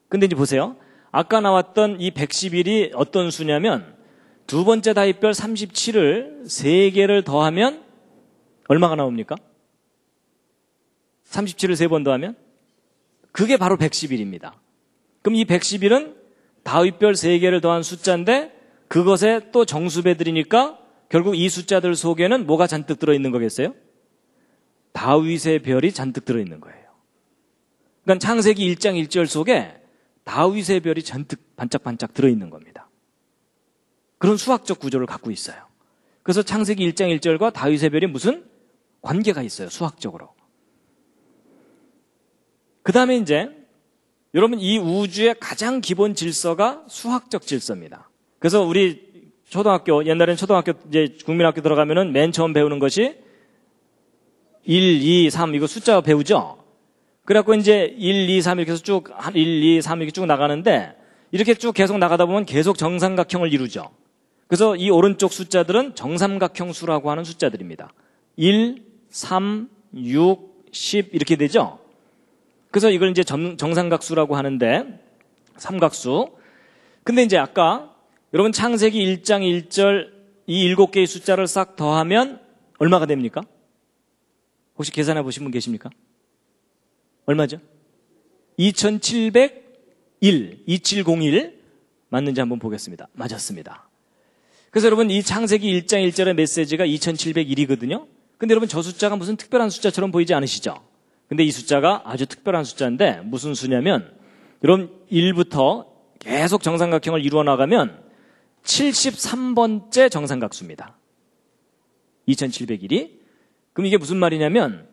근데 이제 보세요. 아까 나왔던 이 111이 어떤 수냐면 두 번째 다윗별 37을 3개를 더하면 얼마가 나옵니까? 37을 3번 더하면? 그게 바로 111입니다. 그럼 이 111은 다윗별 3개를 더한 숫자인데 그것에 또 정수배들이니까 결국 이 숫자들 속에는 뭐가 잔뜩 들어있는 거겠어요? 다윗의 별이 잔뜩 들어있는 거예요. 그러니까 창세기 1장 1절 속에 다윗의 별이 잔뜩 반짝반짝 들어있는 겁니다. 그런 수학적 구조를 갖고 있어요. 그래서 창세기 1장 1절과 다윗의 별이 무슨 관계가 있어요, 수학적으로. 그 다음에 이제 여러분 이 우주의 가장 기본 질서가 수학적 질서입니다. 그래서 우리 초등학교, 옛날에는 초등학교, 이제 국민학교 들어가면은 맨 처음 배우는 것이 1, 2, 3 이거 숫자 배우죠? 그래갖고 이제 1, 2, 3 이렇게 해서 쭉 1, 2, 3 이렇게 쭉 나가는데 이렇게 쭉 계속 나가다 보면 계속 정삼각형을 이루죠. 그래서 이 오른쪽 숫자들은 정삼각형 수라고 하는 숫자들입니다. 1, 3, 6, 10 이렇게 되죠. 그래서 이걸 이제 정삼각수라고 하는데 삼각수. 근데 이제 아까 여러분 창세기 1장 1절 이 7개의 숫자를 싹 더하면 얼마가 됩니까? 혹시 계산해 보신 분 계십니까? 얼마죠? 2701 맞는지 한번 보겠습니다. 맞았습니다. 그래서 여러분 이 창세기 1장 1절의 메시지가 2701이거든요. 근데 여러분 저 숫자가 무슨 특별한 숫자처럼 보이지 않으시죠? 근데 이 숫자가 아주 특별한 숫자인데 무슨 수냐면 여러분 1부터 계속 정삼각형을 이루어 나가면 73번째 정삼각수입니다. 2701이. 그럼 이게 무슨 말이냐면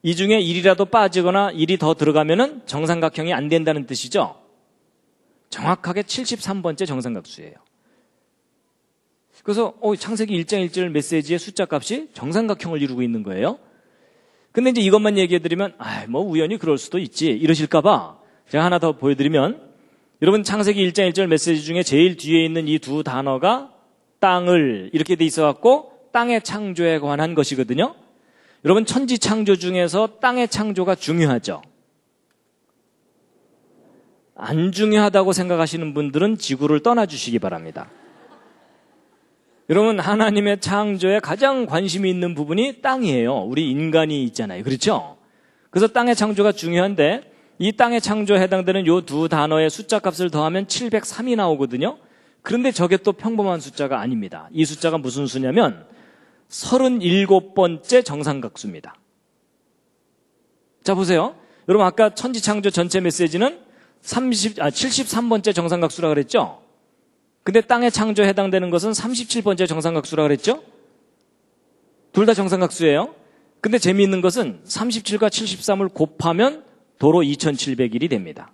이 중에 1이라도 빠지거나 1이 더 들어가면은 정삼각형이 안 된다는 뜻이죠. 정확하게 73번째 정삼각수예요. 그래서 창세기 1장 1절 메시지의 숫자 값이 정삼각형을 이루고 있는 거예요. 근데 이제 이것만 얘기해드리면 뭐 우연히 그럴 수도 있지 이러실까봐 제가 하나 더 보여드리면 여러분 창세기 1장 1절 메시지 중에 제일 뒤에 있는 이 두 단어가 땅을 이렇게 돼 있어갖고 땅의 창조에 관한 것이거든요. 여러분 천지 창조 중에서 땅의 창조가 중요하죠. 안 중요하다고 생각하시는 분들은 지구를 떠나주시기 바랍니다. 여러분 하나님의 창조에 가장 관심이 있는 부분이 땅이에요. 우리 인간이 있잖아요. 그렇죠? 그래서 땅의 창조가 중요한데 이 땅의 창조에 해당되는 이 두 단어의 숫자 값을 더하면 703이 나오거든요. 그런데 저게 또 평범한 숫자가 아닙니다. 이 숫자가 무슨 수냐면 37번째 정삼각수입니다. 자 보세요. 여러분 아까 천지창조 전체 메시지는 73번째 정삼각수라 그랬죠? 근데 땅의 창조에 해당되는 것은 37번째 정삼각수라 그랬죠? 둘 다 정삼각수예요. 근데 재미있는 것은 37과 73을 곱하면 도로 2701이 됩니다.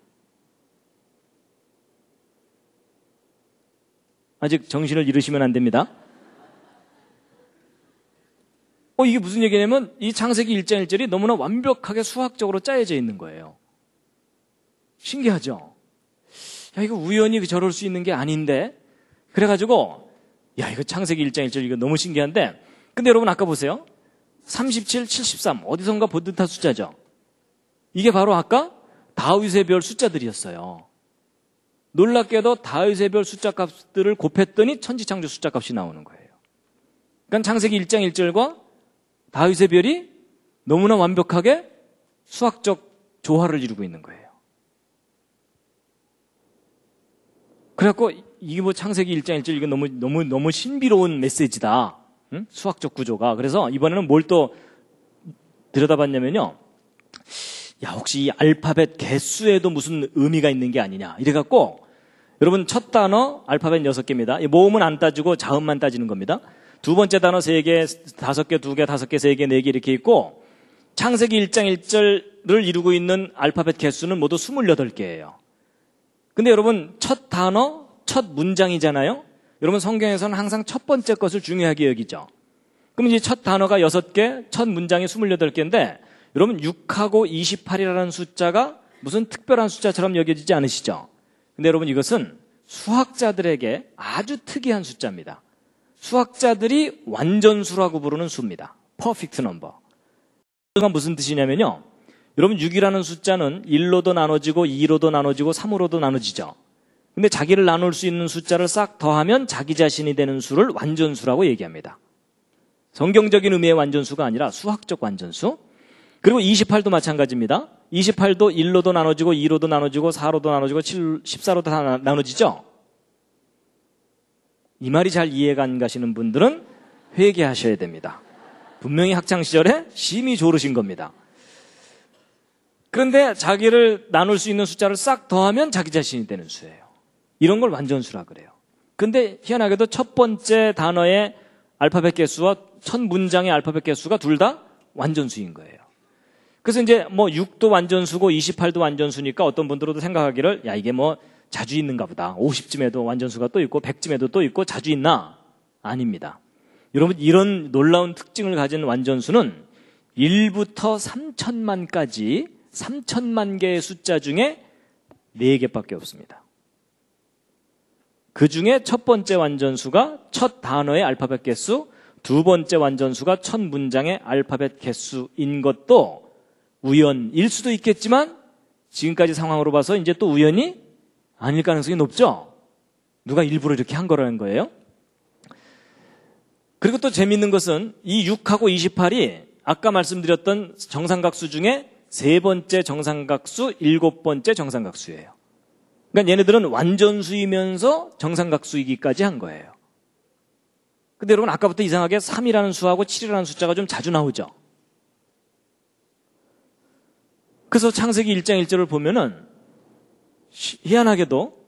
아직 정신을 잃으시면 안 됩니다. 이게 무슨 얘기냐면 이 창세기 1장 1절이 너무나 완벽하게 수학적으로 짜여져 있는 거예요. 신기하죠? 야, 이거 우연히 저럴 수 있는 게 아닌데? 그래가지고, 야, 이거 창세기 1장 1절 이거 너무 신기한데? 근데 여러분 아까 보세요. 37, 73. 어디선가 본 듯한 숫자죠? 이게 바로 아까 다윗의 별 숫자들이었어요. 놀랍게도 다윗의 별 숫자 값들을 곱했더니 천지창조 숫자 값이 나오는 거예요. 그러니까 창세기 1장 1절과 다윗의 별이 너무나 완벽하게 수학적 조화를 이루고 있는 거예요. 그래갖고 이게 뭐 창세기 1장 1절 이거 너무 신비로운 메시지다. 응? 수학적 구조가. 그래서 이번에는 뭘 또 들여다봤냐면요. 야, 혹시 이 알파벳 개수에도 무슨 의미가 있는 게 아니냐. 이래갖고 여러분 첫 단어 알파벳 6개입니다. 모음은 안 따지고 자음만 따지는 겁니다. 두 번째 단어 3개, 5개, 2개, 5개, 3개, 4개 이렇게 있고 창세기 1장 1절을 이루고 있는 알파벳 개수는 모두 28개예요. 근데 여러분 첫 단어, 첫 문장이잖아요. 여러분 성경에서는 항상 첫 번째 것을 중요하게 여기죠. 그럼 이제 첫 단어가 6개, 첫 문장이 28개인데 여러분 6하고 28이라는 숫자가 무슨 특별한 숫자처럼 여겨지지 않으시죠? 근데 여러분 이것은 수학자들에게 아주 특이한 숫자입니다. 수학자들이 완전수라고 부르는 수입니다. 퍼펙트 넘버. 이건 무슨 뜻이냐면요. 여러분 6이라는 숫자는 1로도 나눠지고 2로도 나눠지고 3으로도 나눠지죠. 근데 자기를 나눌 수 있는 숫자를 싹 더하면 자기 자신이 되는 수를 완전수라고 얘기합니다. 성경적인 의미의 완전수가 아니라 수학적 완전수. 그리고 28도 마찬가지입니다. 28도 1로도 나눠지고 2로도 나눠지고 4로도 나눠지고 14로도 다 나눠지죠. 이 말이 잘 이해가 안 가시는 분들은 회개하셔야 됩니다. 분명히 학창시절에 심히 조르신 겁니다. 그런데 자기를 나눌 수 있는 숫자를 싹 더하면 자기 자신이 되는 수예요. 이런 걸 완전수라 그래요. 근데 희한하게도 첫 번째 단어의 알파벳 개수와 첫 문장의 알파벳 개수가 둘 다 완전수인 거예요. 그래서 이제 뭐 6도 완전수고 28도 완전수니까 어떤 분들도 생각하기를 야 이게 뭐 자주 있는가 보다. 50쯤에도 완전수가 또 있고 100쯤에도 또 있고 자주 있나? 아닙니다. 여러분 이런 놀라운 특징을 가진 완전수는 1부터 3천만까지 3천만 개의 숫자 중에 4개밖에 없습니다. 그 중에 첫 번째 완전수가 첫 단어의 알파벳 개수, 두 번째 완전수가 첫 문장의 알파벳 개수인 것도 우연일 수도 있겠지만 지금까지 상황으로 봐서 이제 또 우연이 아닐 가능성이 높죠? 누가 일부러 이렇게 한 거라는 거예요? 그리고 또 재밌는 것은 이 6하고 28이 아까 말씀드렸던 정삼각수 중에 세 번째 정삼각수, 일곱 번째 정삼각수예요. 그러니까 얘네들은 완전수이면서 정삼각수이기까지 한 거예요. 근데 여러분 아까부터 이상하게 3이라는 수하고 7이라는 숫자가 좀 자주 나오죠. 그래서 창세기 1장 1절을 보면은 희한하게도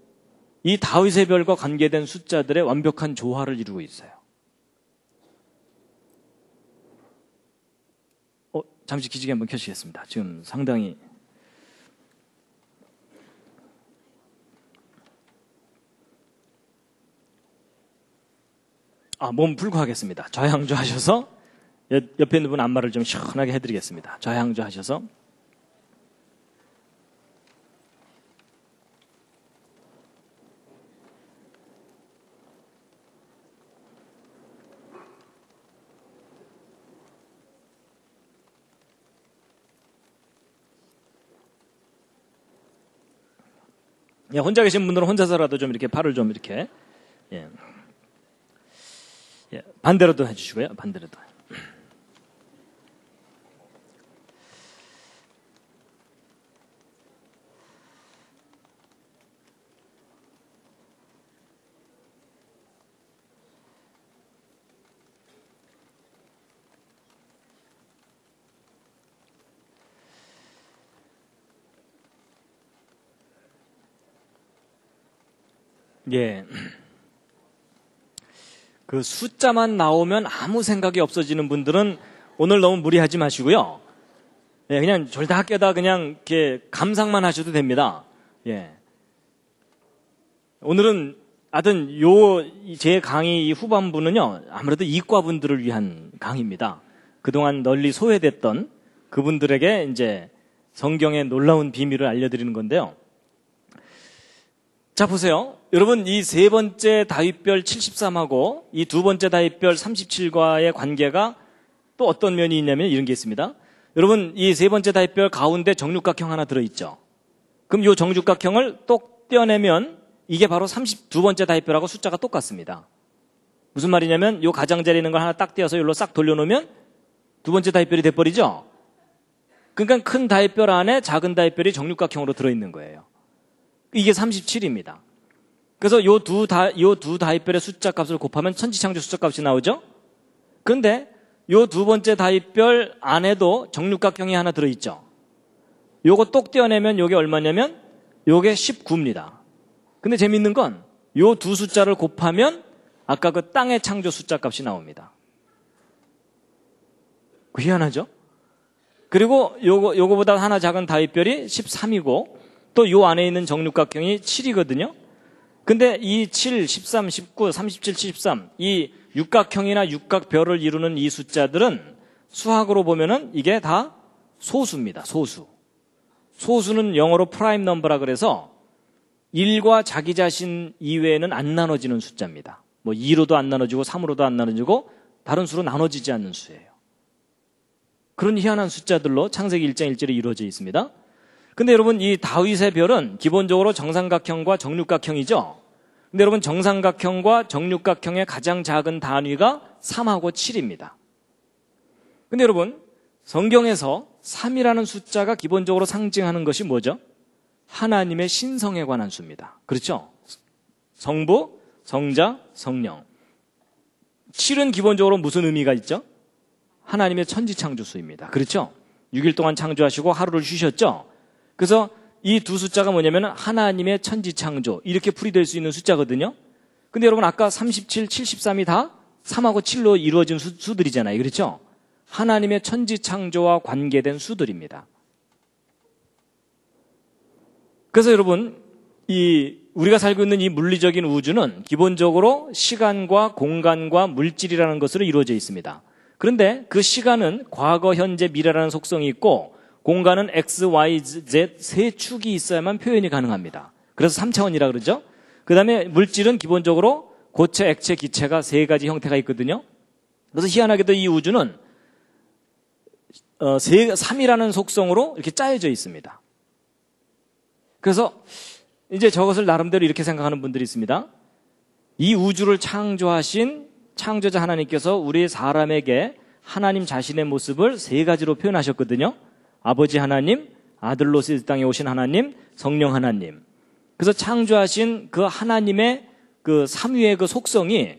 이 다윗의 별과 관계된 숫자들의 완벽한 조화를 이루고 있어요. 잠시 기지개 한번 켜시겠습니다. 지금 상당히 몸 풀고 하겠습니다. 좌양조 하셔서 옆에 있는 분 안마를 좀 시원하게 해드리겠습니다. 좌양조 하셔서 혼자 계신 분들은 혼자서라도 좀 이렇게 팔을 좀 이렇게 반대로도 해주시고요. 반대로도. 그 숫자만 나오면 아무 생각이 없어지는 분들은 오늘 너무 무리하지 마시고요. 그냥 졸다깨다 그냥 이렇게 감상만 하셔도 됩니다. 오늘은 하여튼 제 강의 후반부는요, 아무래도 이과분들을 위한 강의입니다. 그동안 널리 소외됐던 그분들에게 이제 성경의 놀라운 비밀을 알려드리는 건데요. 자, 보세요. 여러분, 이 세 번째 다윗별 73하고 이 두 번째 다윗별 37과의 관계가 또 어떤 면이 있냐면 이런 게 있습니다. 여러분, 이 세 번째 다윗별 가운데 정육각형 하나 들어있죠. 그럼 이 정육각형을 똑 떼어내면 이게 바로 32번째 다윗별하고 숫자가 똑같습니다. 무슨 말이냐면 이 가장자리에 있는 걸 하나 딱 떼어서 여기로 싹 돌려놓으면 두 번째 다윗별이 돼버리죠. 그러니까 큰 다윗별 안에 작은 다윗별이 정육각형으로 들어있는 거예요. 이게 37입니다. 그래서 요 두 다윗별의 숫자 값을 곱하면 천지창조 숫자 값이 나오죠? 그런데 요 두 번째 다윗별 안에도 정육각형이 하나 들어있죠? 요거 똑 떼어내면 요게 얼마냐면 요게 19입니다. 근데 재밌는 건 요 두 숫자를 곱하면 아까 그 땅의 창조 숫자 값이 나옵니다. 희한하죠? 그리고 요거보다 하나 작은 다윗별이 13이고 또 요 안에 있는 정육각형이 7이거든요. 근데 이 7, 13, 19, 37, 73 이 육각형이나 육각별을 이루는 이 숫자들은 수학으로 보면은 이게 다 소수입니다. 소수는 영어로 프라임 넘버라 그래서 1과 자기 자신 이외에는 안 나눠지는 숫자입니다. 뭐 2로도 안 나눠지고 3으로도 안 나눠지고 다른 수로 나눠지지 않는 수예요. 그런 희한한 숫자들로 창세기 1장 1절에 이루어져 있습니다. 근데 여러분 이 다윗의 별은 기본적으로 정삼각형과 정육각형이죠. 근데 여러분 정삼각형과 정육각형의 가장 작은 단위가 3하고 7입니다. 근데 여러분 성경에서 3이라는 숫자가 기본적으로 상징하는 것이 뭐죠? 하나님의 신성에 관한 수입니다. 그렇죠? 성부, 성자, 성령. 7은 기본적으로 무슨 의미가 있죠? 하나님의 천지창조수입니다. 그렇죠? 6일 동안 창조하시고 하루를 쉬셨죠? 그래서 이 두 숫자가 뭐냐면 하나님의 천지창조 이렇게 풀이될 수 있는 숫자거든요. 근데 여러분 아까 37, 73이 다 3하고 7로 이루어진 수들이잖아요. 그렇죠? 하나님의 천지창조와 관계된 수들입니다. 그래서 여러분 우리가 살고 있는 이 물리적인 우주는 기본적으로 시간과 공간과 물질이라는 것으로 이루어져 있습니다. 그런데 그 시간은 과거, 현재, 미래라는 속성이 있고 공간은 X, Y, Z 세 축이 있어야만 표현이 가능합니다. 그래서 3차원이라 그러죠. 그 다음에 물질은 기본적으로 고체, 액체, 기체가 세 가지 형태가 있거든요. 그래서 희한하게도 이 우주는 3이라는 속성으로 이렇게 짜여져 있습니다. 그래서 이제 저것을 나름대로 이렇게 생각하는 분들이 있습니다. 이 우주를 창조하신 창조자 하나님께서 우리 사람에게 하나님 자신의 모습을 세 가지로 표현하셨거든요. 아버지 하나님, 아들로서 이 땅에 오신 하나님, 성령 하나님. 그래서 창조하신 그 하나님의 그 삼위의 그 속성이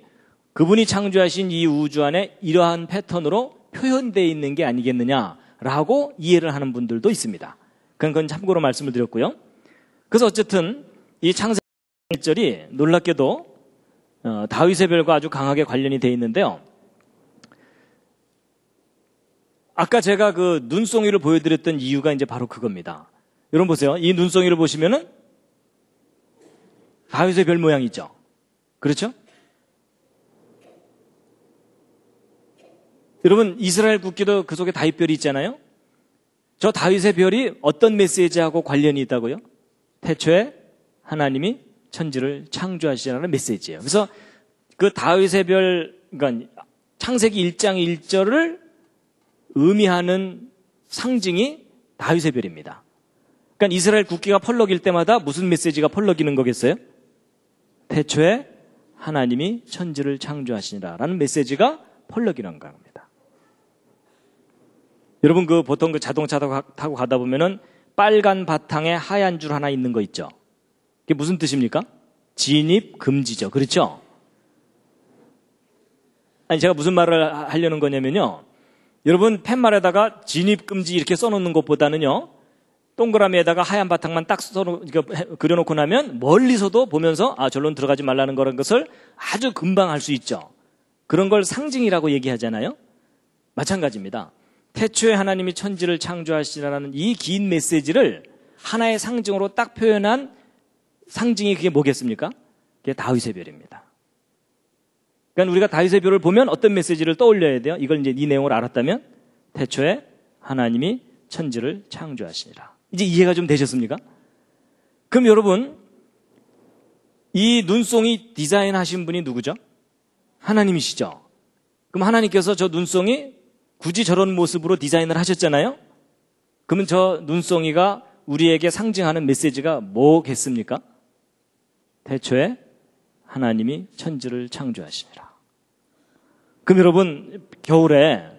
그분이 창조하신 이 우주 안에 이러한 패턴으로 표현되어 있는 게 아니겠느냐라고 이해를 하는 분들도 있습니다. 그건 참고로 말씀을 드렸고요. 그래서 어쨌든 이 창세기 1절이 놀랍게도 다윗의 별과 아주 강하게 관련이 되어 있는데요. 아까 제가 그 눈송이를 보여드렸던 이유가 이제 바로 그겁니다. 여러분 보세요. 이 눈송이를 보시면은 다윗의 별 모양이죠. 그렇죠? 여러분 이스라엘 국기도 그 속에 다윗별이 있잖아요. 저 다윗의 별이 어떤 메시지하고 관련이 있다고요? 태초에 하나님이 천지를 창조하시라는 메시지예요. 그래서 그 다윗의 별, 그러니까 창세기 1장 1절을 의미하는 상징이 다윗의 별입니다. 그러니까 이스라엘 국기가 펄럭일 때마다 무슨 메시지가 펄럭이는 거겠어요? 태초에 하나님이 천지를 창조하시니라라는 메시지가 펄럭이는 겁니다. 여러분 그 보통 그 자동차 타고 가다 보면은 빨간 바탕에 하얀 줄 하나 있는 거 있죠? 그게 무슨 뜻입니까? 진입 금지죠. 그렇죠? 아니 제가 무슨 말을 하려는 거냐면요. 여러분 팻말에다가 진입 금지 이렇게 써놓는 것보다는요. 동그라미에다가 하얀 바탕만 딱 그려놓고 나면 멀리서도 보면서 아 절로는 들어가지 말라는 거라는 것을 아주 금방 알 수 있죠. 그런 걸 상징이라고 얘기하잖아요. 마찬가지입니다. 태초에 하나님이 천지를 창조하시라는 이 긴 메시지를 하나의 상징으로 딱 표현한 상징이 그게 뭐겠습니까? 그게 다윗의 별입니다. 그러니까 우리가 다윗의 별을 보면 어떤 메시지를 떠올려야 돼요? 이걸 이제 이 내용을 알았다면 태초에 하나님이 천지를 창조하시니라. 이제 이해가 좀 되셨습니까? 그럼 여러분 이 눈송이 디자인하신 분이 누구죠? 하나님이시죠. 그럼 하나님께서 저 눈송이 굳이 저런 모습으로 디자인을 하셨잖아요. 그러면 저 눈송이가 우리에게 상징하는 메시지가 뭐겠습니까? 태초에 하나님이 천지를 창조하시니라. 그럼 여러분 겨울에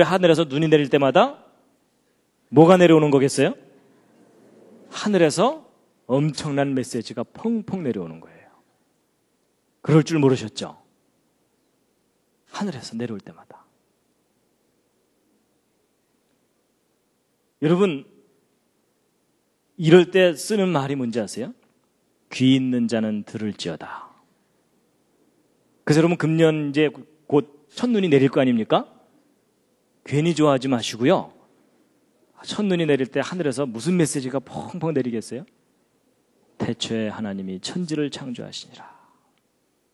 하늘에서 눈이 내릴 때마다 뭐가 내려오는 거겠어요? 하늘에서 엄청난 메시지가 펑펑 내려오는 거예요. 그럴 줄 모르셨죠? 하늘에서 내려올 때마다. 여러분 이럴 때 쓰는 말이 뭔지 아세요? 귀 있는 자는 들을지어다. 그래서 여러분 금년 이제 곧 첫눈이 내릴 거 아닙니까? 괜히 좋아하지 마시고요. 첫눈이 내릴 때 하늘에서 무슨 메시지가 펑펑 내리겠어요? 태초에 하나님이 천지를 창조하시니라.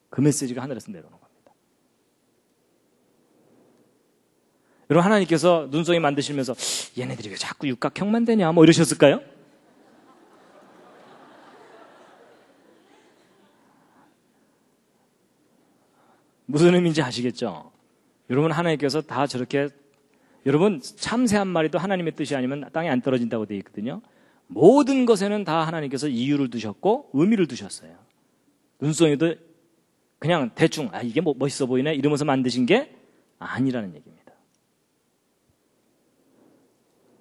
그 메시지가 하늘에서 내려오는 겁니다. 여러분 하나님께서 눈송이 만드시면서 얘네들이 왜 자꾸 육각형만 되냐 뭐 이러셨을까요? 무슨 의미인지 아시겠죠? 여러분 하나님께서 다 저렇게 여러분 참새 한 마리도 하나님의 뜻이 아니면 땅에 안 떨어진다고 되어 있거든요. 모든 것에는 다 하나님께서 이유를 두셨고 의미를 두셨어요. 눈송이도 그냥 대충 이게 뭐 멋있어 보이네 이러면서 만드신 게 아니라는 얘기입니다.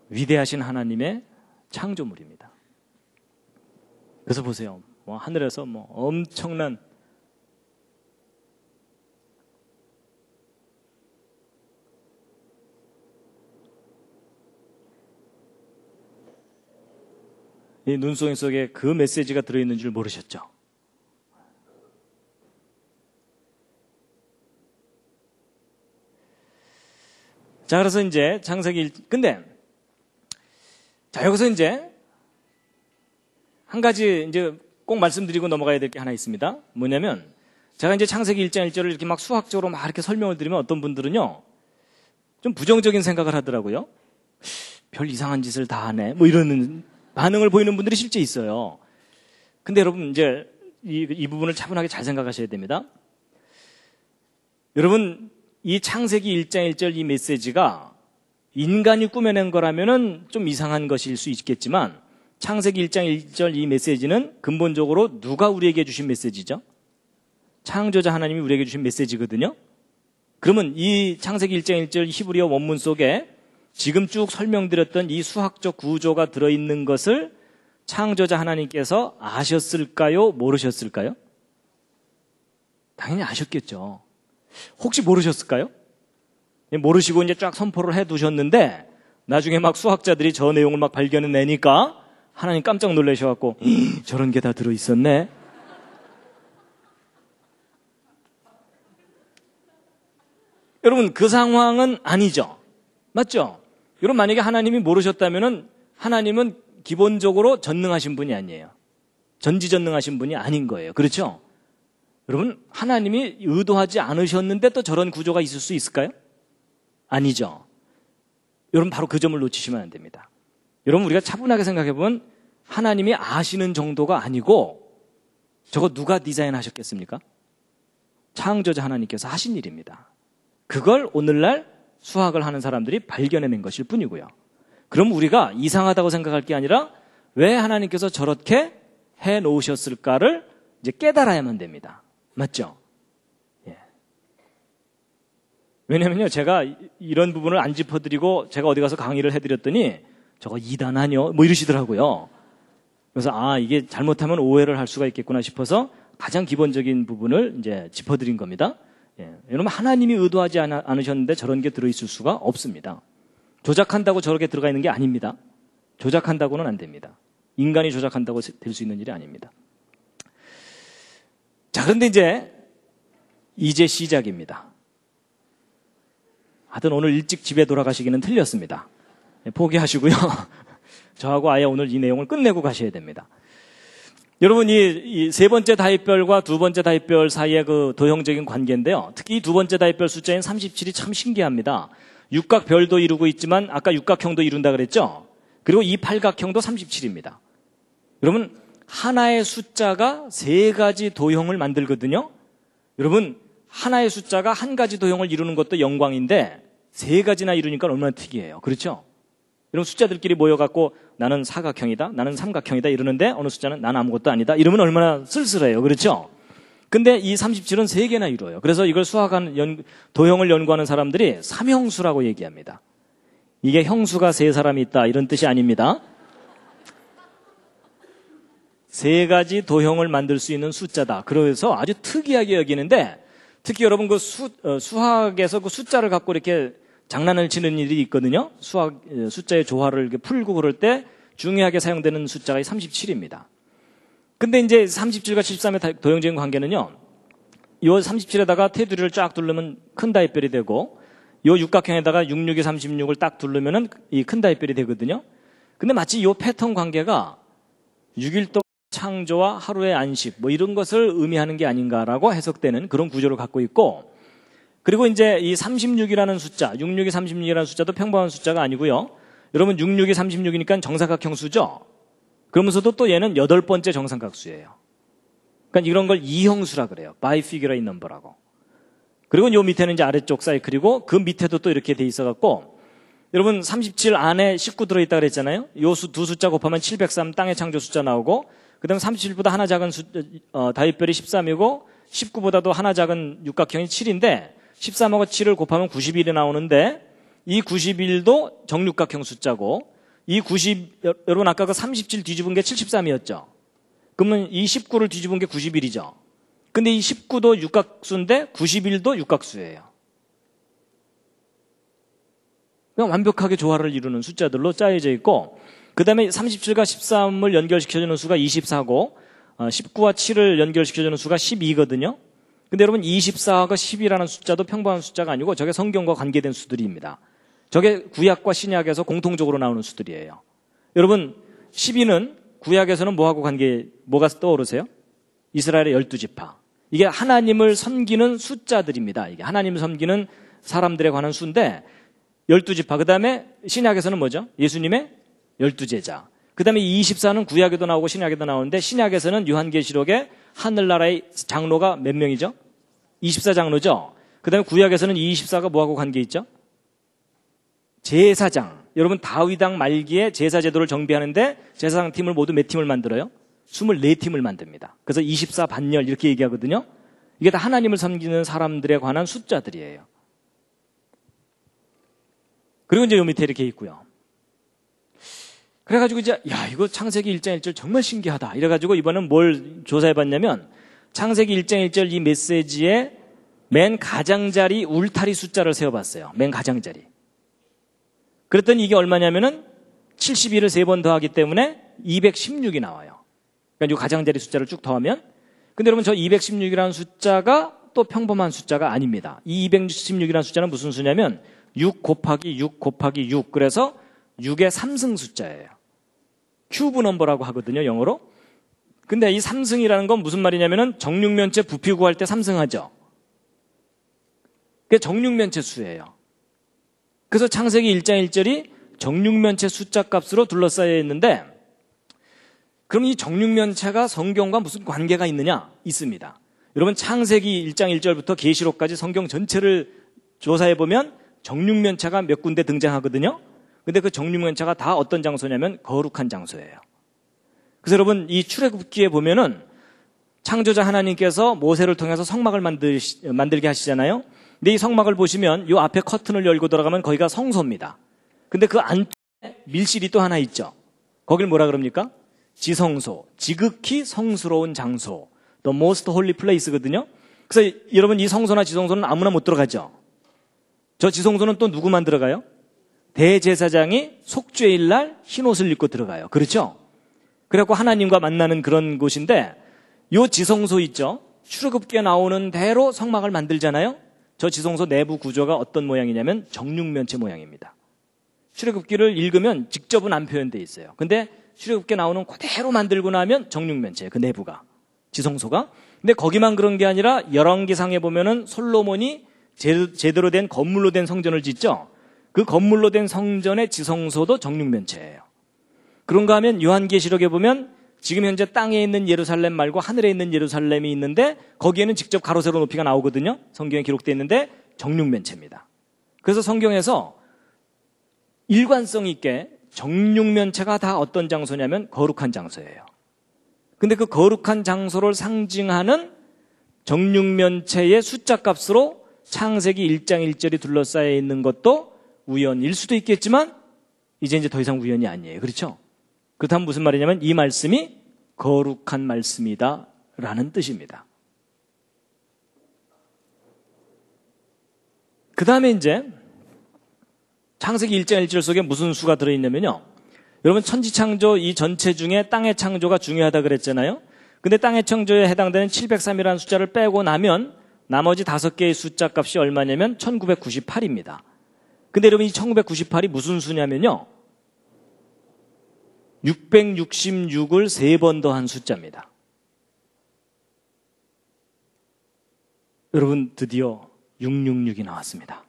위대하신 하나님의 창조물입니다. 그래서 보세요. 하늘에서 엄청난 이 눈송이 속에 그 메시지가 들어있는 줄 모르셨죠? 자, 그래서 이제 창세기 근데 자, 여기서 이제 한 가지 이제 꼭 말씀드리고 넘어가야 될 게 하나 있습니다. 뭐냐면 제가 이제 창세기 1장 1절을 이렇게 막 수학적으로 막 이렇게 설명을 드리면 어떤 분들은요. 좀 부정적인 생각을 하더라고요. 별 이상한 짓을 다 하네. 뭐 이런 반응을 보이는 분들이 실제 있어요. 근데 여러분 이제 이 부분을 차분하게 잘 생각하셔야 됩니다. 여러분 이 창세기 1장 1절 이 메시지가 인간이 꾸며낸 거라면은 좀 이상한 것일 수 있겠지만 창세기 1장 1절 이 메시지는 근본적으로 누가 우리에게 주신 메시지죠? 창조자 하나님이 우리에게 주신 메시지거든요. 그러면 이 창세기 1장 1절 히브리어 원문 속에 지금 쭉 설명드렸던 이 수학적 구조가 들어있는 것을 창조자 하나님께서 아셨을까요? 모르셨을까요? 당연히 아셨겠죠. 혹시 모르셨을까요? 모르시고 이제 쫙 선포를 해 두셨는데 나중에 막 수학자들이 저 내용을 막 발견해내니까 하나님 깜짝 놀라셔갖고 저런 게 다 들어있었네. 여러분 그 상황은 아니죠. 맞죠? 여러분 만약에 하나님이 모르셨다면은 하나님은 기본적으로 전능하신 분이 아니에요. 전지전능하신 분이 아닌 거예요. 그렇죠? 여러분 하나님이 의도하지 않으셨는데 또 저런 구조가 있을 수 있을까요? 아니죠. 여러분 바로 그 점을 놓치시면 안 됩니다. 여러분 우리가 차분하게 생각해보면 하나님이 아시는 정도가 아니고 저거 누가 디자인하셨겠습니까? 창조자 하나님께서 하신 일입니다. 그걸 오늘날 수학을 하는 사람들이 발견해낸 것일 뿐이고요. 그럼 우리가 이상하다고 생각할 게 아니라 왜 하나님께서 저렇게 해놓으셨을까를 이제 깨달아야만 됩니다. 맞죠? 예. 왜냐면요, 제가 이런 부분을 안 짚어드리고 제가 어디 가서 강의를 해드렸더니 저거 이단하뇨? 뭐 이러시더라고요. 그래서 이게 잘못하면 오해를 할 수가 있겠구나 싶어서 가장 기본적인 부분을 이제 짚어드린 겁니다. 예. 여러분 하나님이 의도하지 않으셨는데 저런 게 들어있을 수가 없습니다. 조작한다고 저렇게 들어가 있는 게 아닙니다. 조작한다고는 안 됩니다. 인간이 조작한다고 될 수 있는 일이 아닙니다. 자, 그런데 이제 시작입니다. 하여튼 오늘 일찍 집에 돌아가시기는 틀렸습니다. 예, 포기하시고요. 저하고 아예 오늘 이 내용을 끝내고 가셔야 됩니다. 여러분 이 세 번째 다윗별과 두 번째 다윗별 사이의 그 도형적인 관계인데요. 특히 이 두 번째 다윗별 숫자인 37이 참 신기합니다. 육각별도 이루고 있지만 아까 육각형도 이룬다 그랬죠. 그리고 이 팔각형도 37입니다. 여러분 하나의 숫자가 세 가지 도형을 만들거든요. 여러분 하나의 숫자가 한 가지 도형을 이루는 것도 영광인데 세 가지나 이루니까 얼마나 특이해요. 그렇죠? 여러분 숫자들끼리 모여갖고 나는 사각형이다, 나는 삼각형이다 이러는데 어느 숫자는 난 아무것도 아니다 이러면 얼마나 쓸쓸해요. 그렇죠? 근데 이 37은 세 개나 이루어요. 그래서 이걸 수학하는 도형을 연구하는 사람들이 삼형수라고 얘기합니다. 이게 형수가 세 사람이 있다 이런 뜻이 아닙니다. 세 가지 도형을 만들 수 있는 숫자다. 그래서 아주 특이하게 여기는데 특히 여러분 그 수학에서 그 숫자를 갖고 이렇게 장난을 치는 일이 있거든요. 숫자의 조화를 이렇게 풀고 그럴 때 중요하게 사용되는 숫자가 37입니다. 근데 이제 37과 73의 도형적인 관계는요. 요 37에다가 테두리를 쫙 두르면 큰 다윗별이 되고 요 육각형에다가 6, 6이 36을 딱 두르면은 이 큰 다윗별이 되거든요. 근데 마치 요 패턴 관계가 6일 동안 창조와 하루의 안식 뭐 이런 것을 의미하는 게 아닌가라고 해석되는 그런 구조를 갖고 있고 그리고 이제 이 36이라는 숫자, 6, 6이 36이라는 숫자도 평범한 숫자가 아니고요. 여러분 6, 6이 36이니까 정사각형 수죠. 그러면서도 또 얘는 8번째 정삼각수예요. 그러니까 이런 걸 이형수라 그래요. 바이피규러인 넘버라고. 그리고 요 밑에는 이제 아래쪽 사이클이고 그 밑에도 또 이렇게 돼 있어갖고 여러분 37 안에 19 들어있다 그랬잖아요. 요 두 숫자 곱하면 703 땅의 창조 숫자 나오고 그 다음 37보다 하나 작은 다윗별이 13이고 19보다도 하나 작은 육각형이 7인데 13하고 7을 곱하면 91이 나오는데 이 91도 정육각형 숫자고 이 90, 여러분 아까 그 37 뒤집은 게 73이었죠. 그러면 이 19를 뒤집은 게 91이죠. 근데 이 19도 육각수인데 91도 육각수예요. 그냥 완벽하게 조화를 이루는 숫자들로 짜여져 있고 그 다음에 37과 13을 연결시켜주는 수가 24고 19와 7을 연결시켜주는 수가 12거든요. 근데 여러분 24가 10이라는 숫자도 평범한 숫자가 아니고 저게 성경과 관계된 수들입니다. 저게 구약과 신약에서 공통적으로 나오는 수들이에요. 여러분 12는 구약에서는 뭐가 떠오르세요? 이스라엘의 12지파. 이게 하나님을 섬기는 숫자들입니다. 이게 하나님을 섬기는 사람들에 관한 수인데 12지파. 그 다음에 신약에서는 뭐죠? 예수님의 12제자. 그 다음에 24는 구약에도 나오고 신약에도 나오는데 신약에서는 요한계시록에 하늘나라의 장로가 몇 명이죠? 24장로죠. 그 다음에 구약에서는 24가 뭐하고 관계 있죠? 제사장. 여러분 다윗왕 말기에 제사 제도를 정비하는데 제사장 팀을 모두 몇 팀을 만들어요? 24팀을 만듭니다. 그래서 24 반열 이렇게 얘기하거든요. 이게 다 하나님을 섬기는 사람들에 관한 숫자들이에요. 그리고 이제 요 밑에 이렇게 있고요. 그래가지고 이제 야 이거 창세기 1장 1절 정말 신기하다. 이래가지고 이번엔 뭘 조사해봤냐면 창세기 1장 1절 이 메시지에 맨 가장자리 울타리 숫자를 세워봤어요. 맨 가장자리. 그랬더니 이게 얼마냐면은 71을 3번 더하기 때문에 216이 나와요. 그러니까 이 가장자리 숫자를 쭉 더하면. 근데 여러분 저 216이라는 숫자가 또 평범한 숫자가 아닙니다. 이 216이라는 숫자는 무슨 수냐면 6 곱하기 6 곱하기 6. 그래서 6의 3승 숫자예요. 큐브 넘버라고 하거든요, 영어로. 근데 이 3승이라는 건 무슨 말이냐면은 정육면체 부피 구할 때 3승하죠. 그게 정육면체 수예요. 그래서 창세기 1장 1절이 정육면체 숫자 값으로 둘러싸여 있는데 그럼 이 정육면체가 성경과 무슨 관계가 있느냐? 있습니다. 여러분 창세기 1장 1절부터 계시록까지 성경 전체를 조사해보면 정육면체가 몇 군데 등장하거든요. 근데 그 정육면체가 다 어떤 장소냐면 거룩한 장소예요. 그래서 여러분 이 출애굽기에 보면은 창조자 하나님께서 모세를 통해서 성막을 만들게 하시잖아요. 근데 이 성막을 보시면 이 앞에 커튼을 열고 들어가면 거기가 성소입니다. 근데 그 안쪽에 밀실이 또 하나 있죠. 거길 뭐라 그럽니까? 지성소, 지극히 성스러운 장소, the most holy place거든요. 그래서 여러분 이 성소나 지성소는 아무나 못 들어가죠. 저 지성소는 또 누구만 들어가요? 대제사장이 속죄일 날 흰옷을 입고 들어가요. 그렇죠? 그래갖고 하나님과 만나는 그런 곳인데 요 지성소 있죠? 출애굽기에 나오는 대로 성막을 만들잖아요. 저 지성소 내부 구조가 어떤 모양이냐면 정육면체 모양입니다. 출애굽기를 읽으면 직접은 안 표현되어 있어요. 근데 출애굽기에 나오는 그대로 만들고 나면 정육면체, 그 내부가, 지성소가. 근데 거기만 그런 게 아니라 열왕기상에 보면은 솔로몬이 제대로 된 건물로 된 성전을 짓죠. 그 건물로 된 성전의 지성소도 정육면체예요. 그런가 하면 요한계시록에 보면 지금 현재 땅에 있는 예루살렘 말고 하늘에 있는 예루살렘이 있는데 거기에는 직접 가로 세로 높이가 나오거든요. 성경에 기록되어 있는데 정육면체입니다. 그래서 성경에서 일관성 있게 정육면체가 다 어떤 장소냐면 거룩한 장소예요. 근데 그 거룩한 장소를 상징하는 정육면체의 숫자 값으로 창세기 1장 1절이 둘러싸여 있는 것도 우연일 수도 있겠지만 이제 더 이상 우연이 아니에요. 그렇죠? 그렇다면 무슨 말이냐면 이 말씀이 거룩한 말씀이다 라는 뜻입니다. 그 다음에 이제 창세기 1장 1절 속에 무슨 수가 들어있냐면요. 여러분 천지창조 이 전체 중에 땅의 창조가 중요하다 그랬잖아요. 근데 땅의 창조에 해당되는 703이라는 숫자를 빼고 나면 나머지 5개의 숫자 값이 얼마냐면 1998입니다. 근데 여러분 이 1998이 무슨 수냐면요. 666을 3번 더한 숫자입니다. 여러분 드디어 666이 나왔습니다.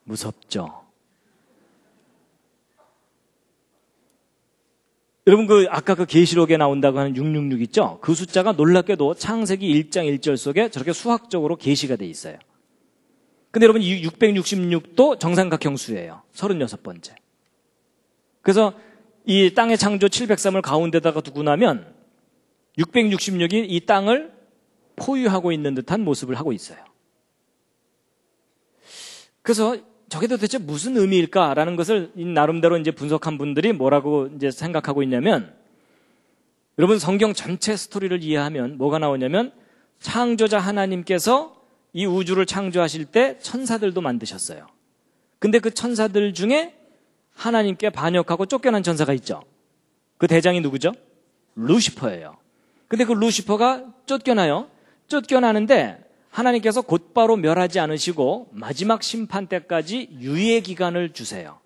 무섭죠? 여러분 아까 그 계시록에 나온다고 하는 666 있죠? 그 숫자가 놀랍게도 창세기 1장 1절 속에 저렇게 수학적으로 계시가 돼 있어요. 근데 여러분 이 666도 정삼각형 수예요. 36번째. 그래서 이 땅의 창조 703을 가운데다가 두고 나면 666이 이 땅을 포유하고 있는 듯한 모습을 하고 있어요. 그래서 저게 도대체 무슨 의미일까라는 것을 나름대로 이제 분석한 분들이 뭐라고 이제 생각하고 있냐면 여러분 성경 전체 스토리를 이해하면 뭐가 나오냐면 창조자 하나님께서 이 우주를 창조하실 때 천사들도 만드셨어요. 근데 그 천사들 중에 하나님께 반역하고 쫓겨난 천사가 있죠. 그 대장이 누구죠? 루시퍼예요. 근데 그 루시퍼가 쫓겨나요. 쫓겨나는데 하나님께서 곧바로 멸하지 않으시고 마지막 심판 때까지 유예 기간을 주세요.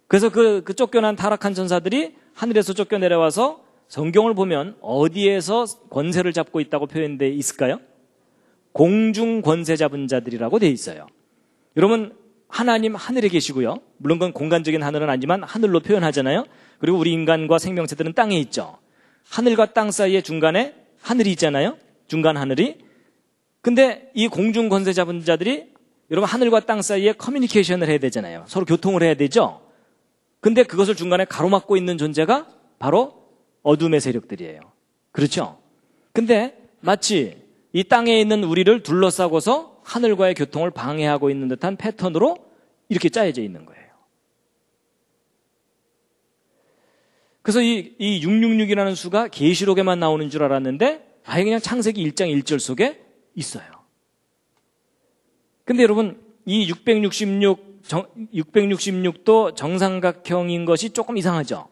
그래서 그 쫓겨난 타락한 천사들이 하늘에서 쫓겨내려와서 성경을 보면 어디에서 권세를 잡고 있다고 표현되어 있을까요? 공중 권세 잡은 자들이라고 되어 있어요. 여러분 하나님 하늘에 계시고요. 물론 그건 공간적인 하늘은 아니지만 하늘로 표현하잖아요. 그리고 우리 인간과 생명체들은 땅에 있죠. 하늘과 땅 사이에 중간에 하늘이 있잖아요. 중간 하늘이. 근데 이 공중 권세 잡은 자들이 여러분 하늘과 땅 사이에 커뮤니케이션을 해야 되잖아요. 서로 교통을 해야 되죠. 근데 그것을 중간에 가로막고 있는 존재가 바로 어둠의 세력들이에요. 그렇죠? 근데 마치 이 땅에 있는 우리를 둘러싸고서 하늘과의 교통을 방해하고 있는 듯한 패턴으로 이렇게 짜여져 있는 거예요. 그래서 이 666이라는 수가 계시록에만 나오는 줄 알았는데 아예 그냥 창세기 1장 1절 속에 있어요. 근데 여러분 이 666도 정삼각형인 것이 조금 이상하죠.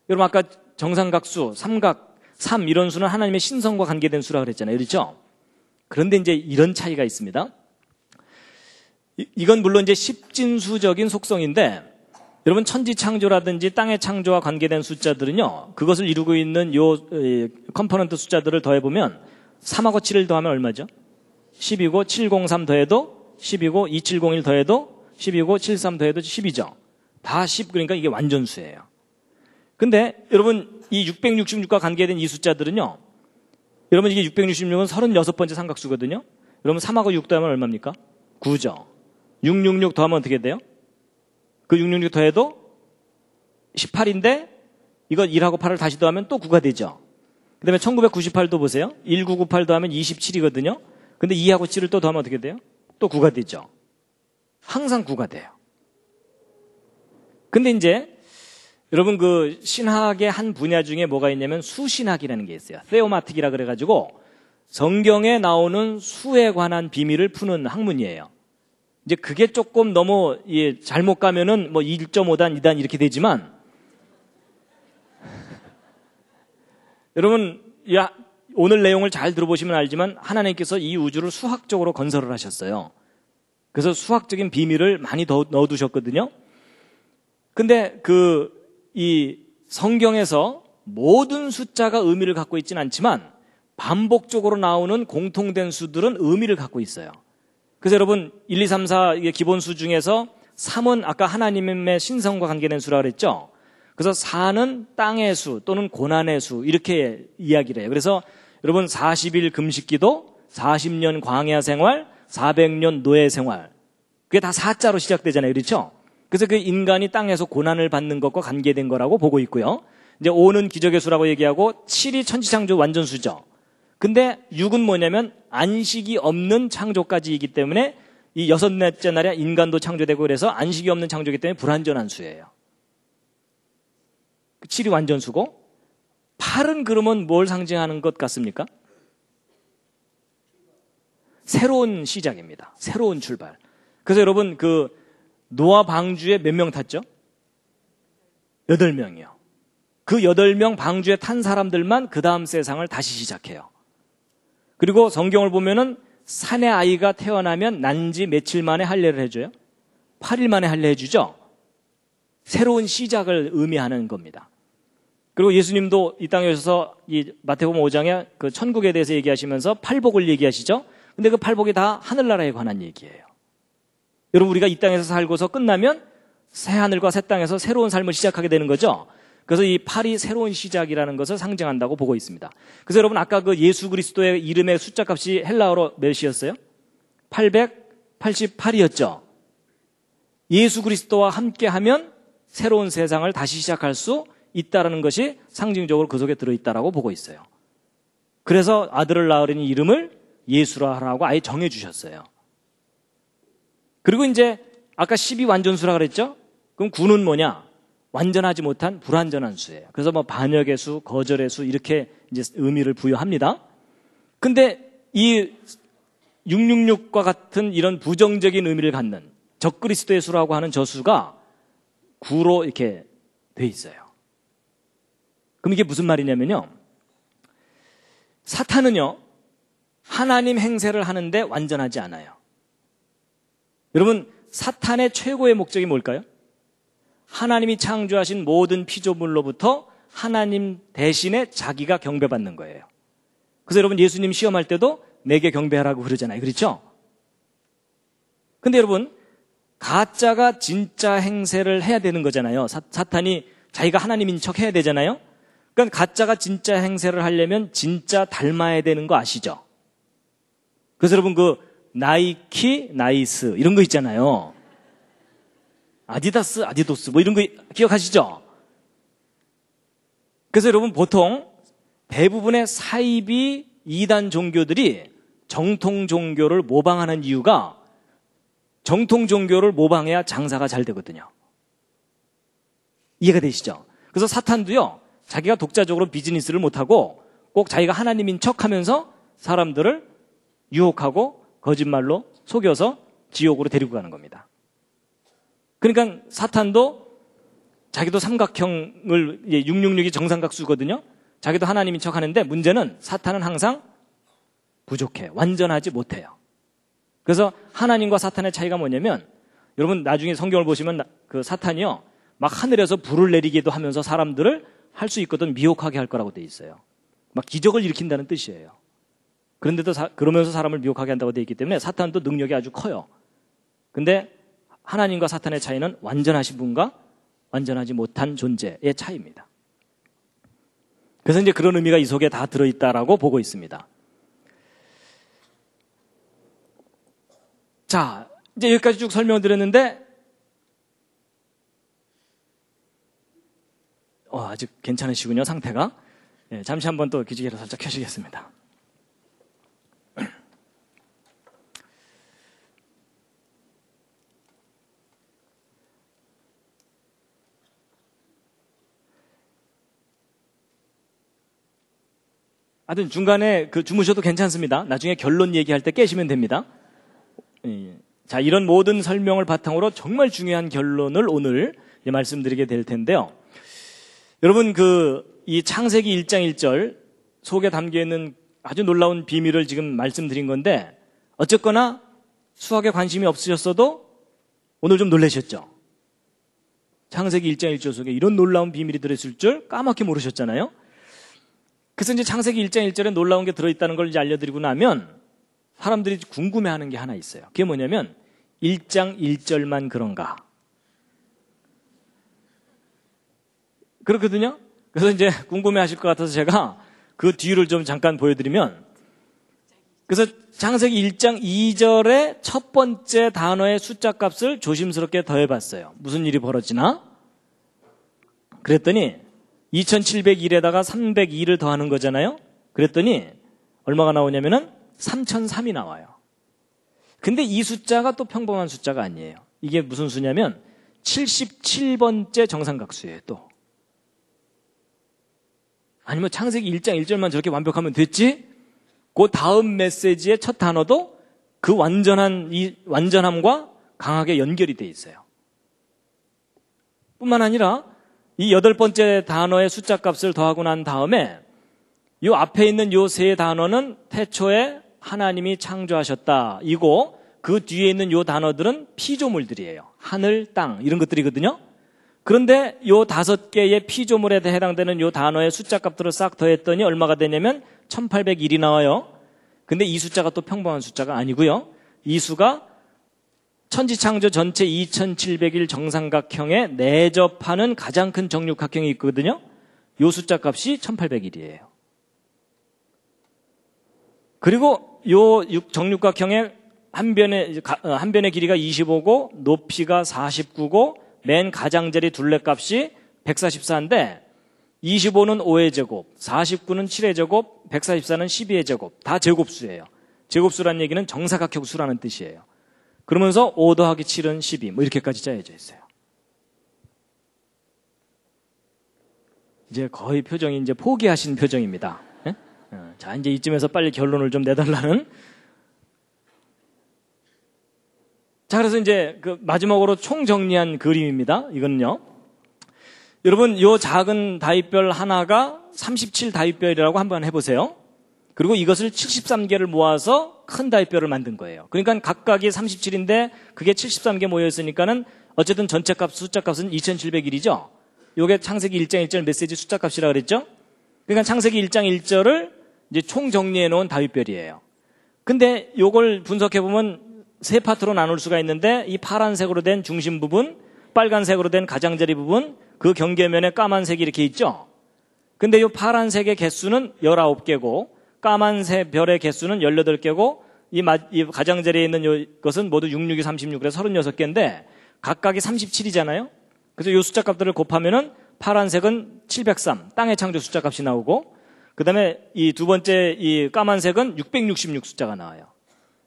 여러분 아까 정삼각수, 삼각, 3 이런 수는 하나님의 신성과 관계된 수라 그랬잖아요. 그렇죠? 그런데 이제 이런 차이가 있습니다. 이건 물론 이제 십진수적인 속성인데 여러분 천지창조라든지 땅의 창조와 관계된 숫자들은요. 그것을 이루고 있는 요 컴포넌트 숫자들을 더해보면 3하고 7을 더하면 얼마죠? 10이고 703 더해도 10이고 2701 더해도 10이고 73 더해도 10이죠. 다 10 그러니까 이게 완전수예요. 근데 여러분 이 666과 관계된 이 숫자들은요. 여러분 이게 666은 36번째 삼각수거든요. 여러분 3하고 6 더하면 얼마입니까? 9죠. 666 더하면 어떻게 돼요? 그 666 더해도 18인데 이거 1하고 8을 다시 더하면 또 9가 되죠. 그 다음에 1998도 보세요. 1998 더하면 27이거든요. 근데 2하고 7을 또 더하면 어떻게 돼요? 또 9가 되죠. 항상 9가 돼요. 근데 이제 여러분 그 신학의 한 분야 중에 뭐가 있냐면 수신학이라는 게 있어요. 세오마틱이라 그래가지고 성경에 나오는 수에 관한 비밀을 푸는 학문이에요. 이제 그게 조금 너무 잘못 가면은 뭐 1.5단, 2단 이렇게 되지만 여러분 오늘 내용을 잘 들어보시면 알지만 하나님께서 이 우주를 수학적으로 건설을 하셨어요. 그래서 수학적인 비밀을 많이 넣어두셨거든요. 근데 이 성경에서 모든 숫자가 의미를 갖고 있지는 않지만 반복적으로 나오는 공통된 수들은 의미를 갖고 있어요. 그래서 여러분 1, 2, 3, 4 기본수 중에서 3은 아까 하나님의 신성과 관계된 수라 그랬죠. 그래서 4는 땅의 수 또는 고난의 수 이렇게 이야기를 해요. 그래서 여러분 40일 금식기도 40년 광야 생활 400년 노예 생활 그게 다 4자로 시작되잖아요. 그렇죠? 그래서 그 인간이 땅에서 고난을 받는 것과 관계된 거라고 보고 있고요. 이제 5는 기적의 수라고 얘기하고 7이 천지창조 완전수죠. 근데 6은 뭐냐면 안식이 없는 창조까지이기 때문에 이 6째 날에 인간도 창조되고 그래서 안식이 없는 창조이기 때문에 불완전한 수예요. 7이 완전수고 8은 그러면 뭘 상징하는 것 같습니까? 새로운 시작입니다. 새로운 출발. 그래서 여러분 노아 방주에 몇 명 탔죠? 8명이요. 그 8명 방주에 탄 사람들만 그 다음 세상을 다시 시작해요. 그리고 성경을 보면은 산의 아이가 태어나면 난지 며칠 만에 할례를 해줘요? 8일 만에 할례 해주죠? 새로운 시작을 의미하는 겁니다. 그리고 예수님도 이 땅에 오셔서 이 마태복음 5장에 그 천국에 대해서 얘기하시면서 팔복을 얘기하시죠? 근데 그 팔복이 다 하늘나라에 관한 얘기예요. 여러분 우리가 이 땅에서 살고서 끝나면 새 하늘과 새 땅에서 새로운 삶을 시작하게 되는 거죠. 그래서 이 8이 새로운 시작이라는 것을 상징한다고 보고 있습니다. 그래서 여러분 아까 그 예수 그리스도의 이름의 숫자 값이 헬라어로 몇이었어요? 888이었죠. 예수 그리스도와 함께하면 새로운 세상을 다시 시작할 수 있다라는 것이 상징적으로 그 속에 들어있다라고 보고 있어요. 그래서 아들을 낳으려니 이름을 예수라 하라고 아예 정해주셨어요. 그리고 이제 아까 10이 완전수라 그랬죠? 그럼 9는 뭐냐? 완전하지 못한 불완전한 수예요. 그래서 뭐 반역의 수, 거절의 수 이렇게 이제 의미를 부여합니다. 근데 이 666과 같은 이런 부정적인 의미를 갖는 적그리스도의 수라고 하는 저 수가 9로 이렇게 돼 있어요. 그럼 이게 무슨 말이냐면요. 사탄은요. 하나님 행세를 하는데 완전하지 않아요. 여러분 사탄의 최고의 목적이 뭘까요? 하나님이 창조하신 모든 피조물로부터 하나님 대신에 자기가 경배받는 거예요. 그래서 여러분 예수님 시험할 때도 내게 경배하라고 그러잖아요. 그렇죠? 근데 여러분 가짜가 진짜 행세를 해야 되는 거잖아요. 사탄이 자기가 하나님인 척 해야 되잖아요. 그러니까 가짜가 진짜 행세를 하려면 진짜 닮아야 되는 거 아시죠? 그래서 여러분 나이키, 나이스 이런 거 있잖아요. 아디다스, 아디도스 뭐 이런 거 기억하시죠? 그래서 여러분 보통 대부분의 사이비 이단 종교들이 정통 종교를 모방하는 이유가 정통 종교를 모방해야 장사가 잘 되거든요. 이해가 되시죠? 그래서 사탄도요, 자기가 독자적으로 비즈니스를 못하고 꼭 자기가 하나님인 척하면서 사람들을 유혹하고 거짓말로 속여서 지옥으로 데리고 가는 겁니다. 그러니까 사탄도 자기도 삼각형을 666이 정삼각수거든요. 자기도 하나님인 척하는데 문제는 사탄은 항상 부족해요. 완전하지 못해요. 그래서 하나님과 사탄의 차이가 뭐냐면, 여러분 나중에 성경을 보시면 그 사탄이요, 막 하늘에서 불을 내리기도 하면서 사람들을 할 수 있거든 미혹하게 할 거라고 돼 있어요. 막 기적을 일으킨다는 뜻이에요. 그런데도 그러면서 사람을 미혹하게 한다고 돼 있기 때문에 사탄도 능력이 아주 커요. 근데 하나님과 사탄의 차이는 완전하신 분과 완전하지 못한 존재의 차이입니다. 그래서 이제 그런 의미가 이 속에 다 들어있다라고 보고 있습니다. 자, 이제 여기까지 쭉 설명드렸는데, 아직 괜찮으시군요, 상태가. 네, 잠시 한번 또 기지개를 살짝 켜시겠습니다. 하여튼 중간에 주무셔도 괜찮습니다. 나중에 결론 얘기할 때 깨시면 됩니다. 자, 이런 모든 설명을 바탕으로 정말 중요한 결론을 오늘 말씀드리게 될 텐데요. 여러분, 이 창세기 1장 1절 속에 담겨 있는 아주 놀라운 비밀을 지금 말씀드린 건데, 어쨌거나 수학에 관심이 없으셨어도 오늘 좀 놀라셨죠? 창세기 1장 1절 속에 이런 놀라운 비밀이 들어있을 줄 까맣게 모르셨잖아요? 그래서 이제 창세기 1장 1절에 놀라운 게 들어있다는 걸 이제 알려드리고 나면 사람들이 궁금해하는 게 하나 있어요. 그게 뭐냐면 1장 1절만 그런가? 그렇거든요. 그래서 이제 궁금해하실 것 같아서 제가 그 뒤를 좀 잠깐 보여드리면, 그래서 창세기 1장 2절의 첫 번째 단어의 숫자 값을 조심스럽게 더해봤어요. 무슨 일이 벌어지나? 그랬더니 2701에다가 302를 더하는 거잖아요. 그랬더니 얼마가 나오냐면은 3003이 나와요. 근데 이 숫자가 또 평범한 숫자가 아니에요. 이게 무슨 수냐면 77번째 정삼각수예요. 또 아니면 창세기 1장 1절만 저렇게 완벽하면 됐지? 그 다음 메시지의 첫 단어도 그 완전함과 강하게 연결이 돼 있어요. 뿐만 아니라 이 8번째 단어의 숫자 값을 더하고 난 다음에 이 앞에 있는 이 세 단어는 태초에 하나님이 창조하셨다 이고, 그 뒤에 있는 이 단어들은 피조물들이에요. 하늘, 땅 이런 것들이거든요. 그런데 이 5개의 피조물에 해당되는 이 단어의 숫자 값들을 싹 더했더니 얼마가 되냐면 1801이 나와요. 근데 이 숫자가 또 평범한 숫자가 아니고요. 이 수가 천지창조 전체 2701 정삼각형에 내접하는 가장 큰 정육각형이 있거든요. 이 숫자 값이 1801이에요. 그리고 이 정육각형의 한 변의 길이가 25고 높이가 49고 맨 가장자리 둘레값이 144인데 25는 5의 제곱, 49는 7의 제곱, 144는 12의 제곱. 다 제곱수예요. 제곱수라는 얘기는 정사각형 수라는 뜻이에요. 그러면서 5 더하기 7은 12 뭐 이렇게까지 짜여져 있어요. 이제 거의 표정이 이제 포기하신 표정입니다. 네? 자, 이제 이쯤에서 빨리 결론을 좀 내달라는. 자, 그래서 이제 마지막으로 총정리한 그림입니다. 이거는요. 여러분, 요 작은 다윗별 하나가 37 다윗별이라고 한번 해보세요. 그리고 이것을 73개를 모아서 큰 다윗별을 만든 거예요. 그러니까 각각이 37인데 그게 73개 모여있으니까는 어쨌든 전체 값, 숫자 값은 2701이죠. 요게 창세기 1장 1절 메시지 숫자 값이라 그랬죠. 그러니까 창세기 1장 1절을 이제 총 정리해 놓은 다윗별이에요. 근데 요걸 분석해 보면 세 파트로 나눌 수가 있는데, 이 파란색으로 된 중심 부분, 빨간색으로 된 가장자리 부분, 그 경계면에 까만색이 이렇게 있죠. 근데 이 파란색의 개수는 19개고 까만색 별의 개수는 18개고 이 가장자리에 있는 것은 모두 66이 36, 그래서 36개인데 각각이 37이잖아요. 그래서 이 숫자 값들을 곱하면은 파란색은 703, 땅의 창조 숫자 값이 나오고, 그 다음에 이 두 번째 이 까만색은 666 숫자가 나와요.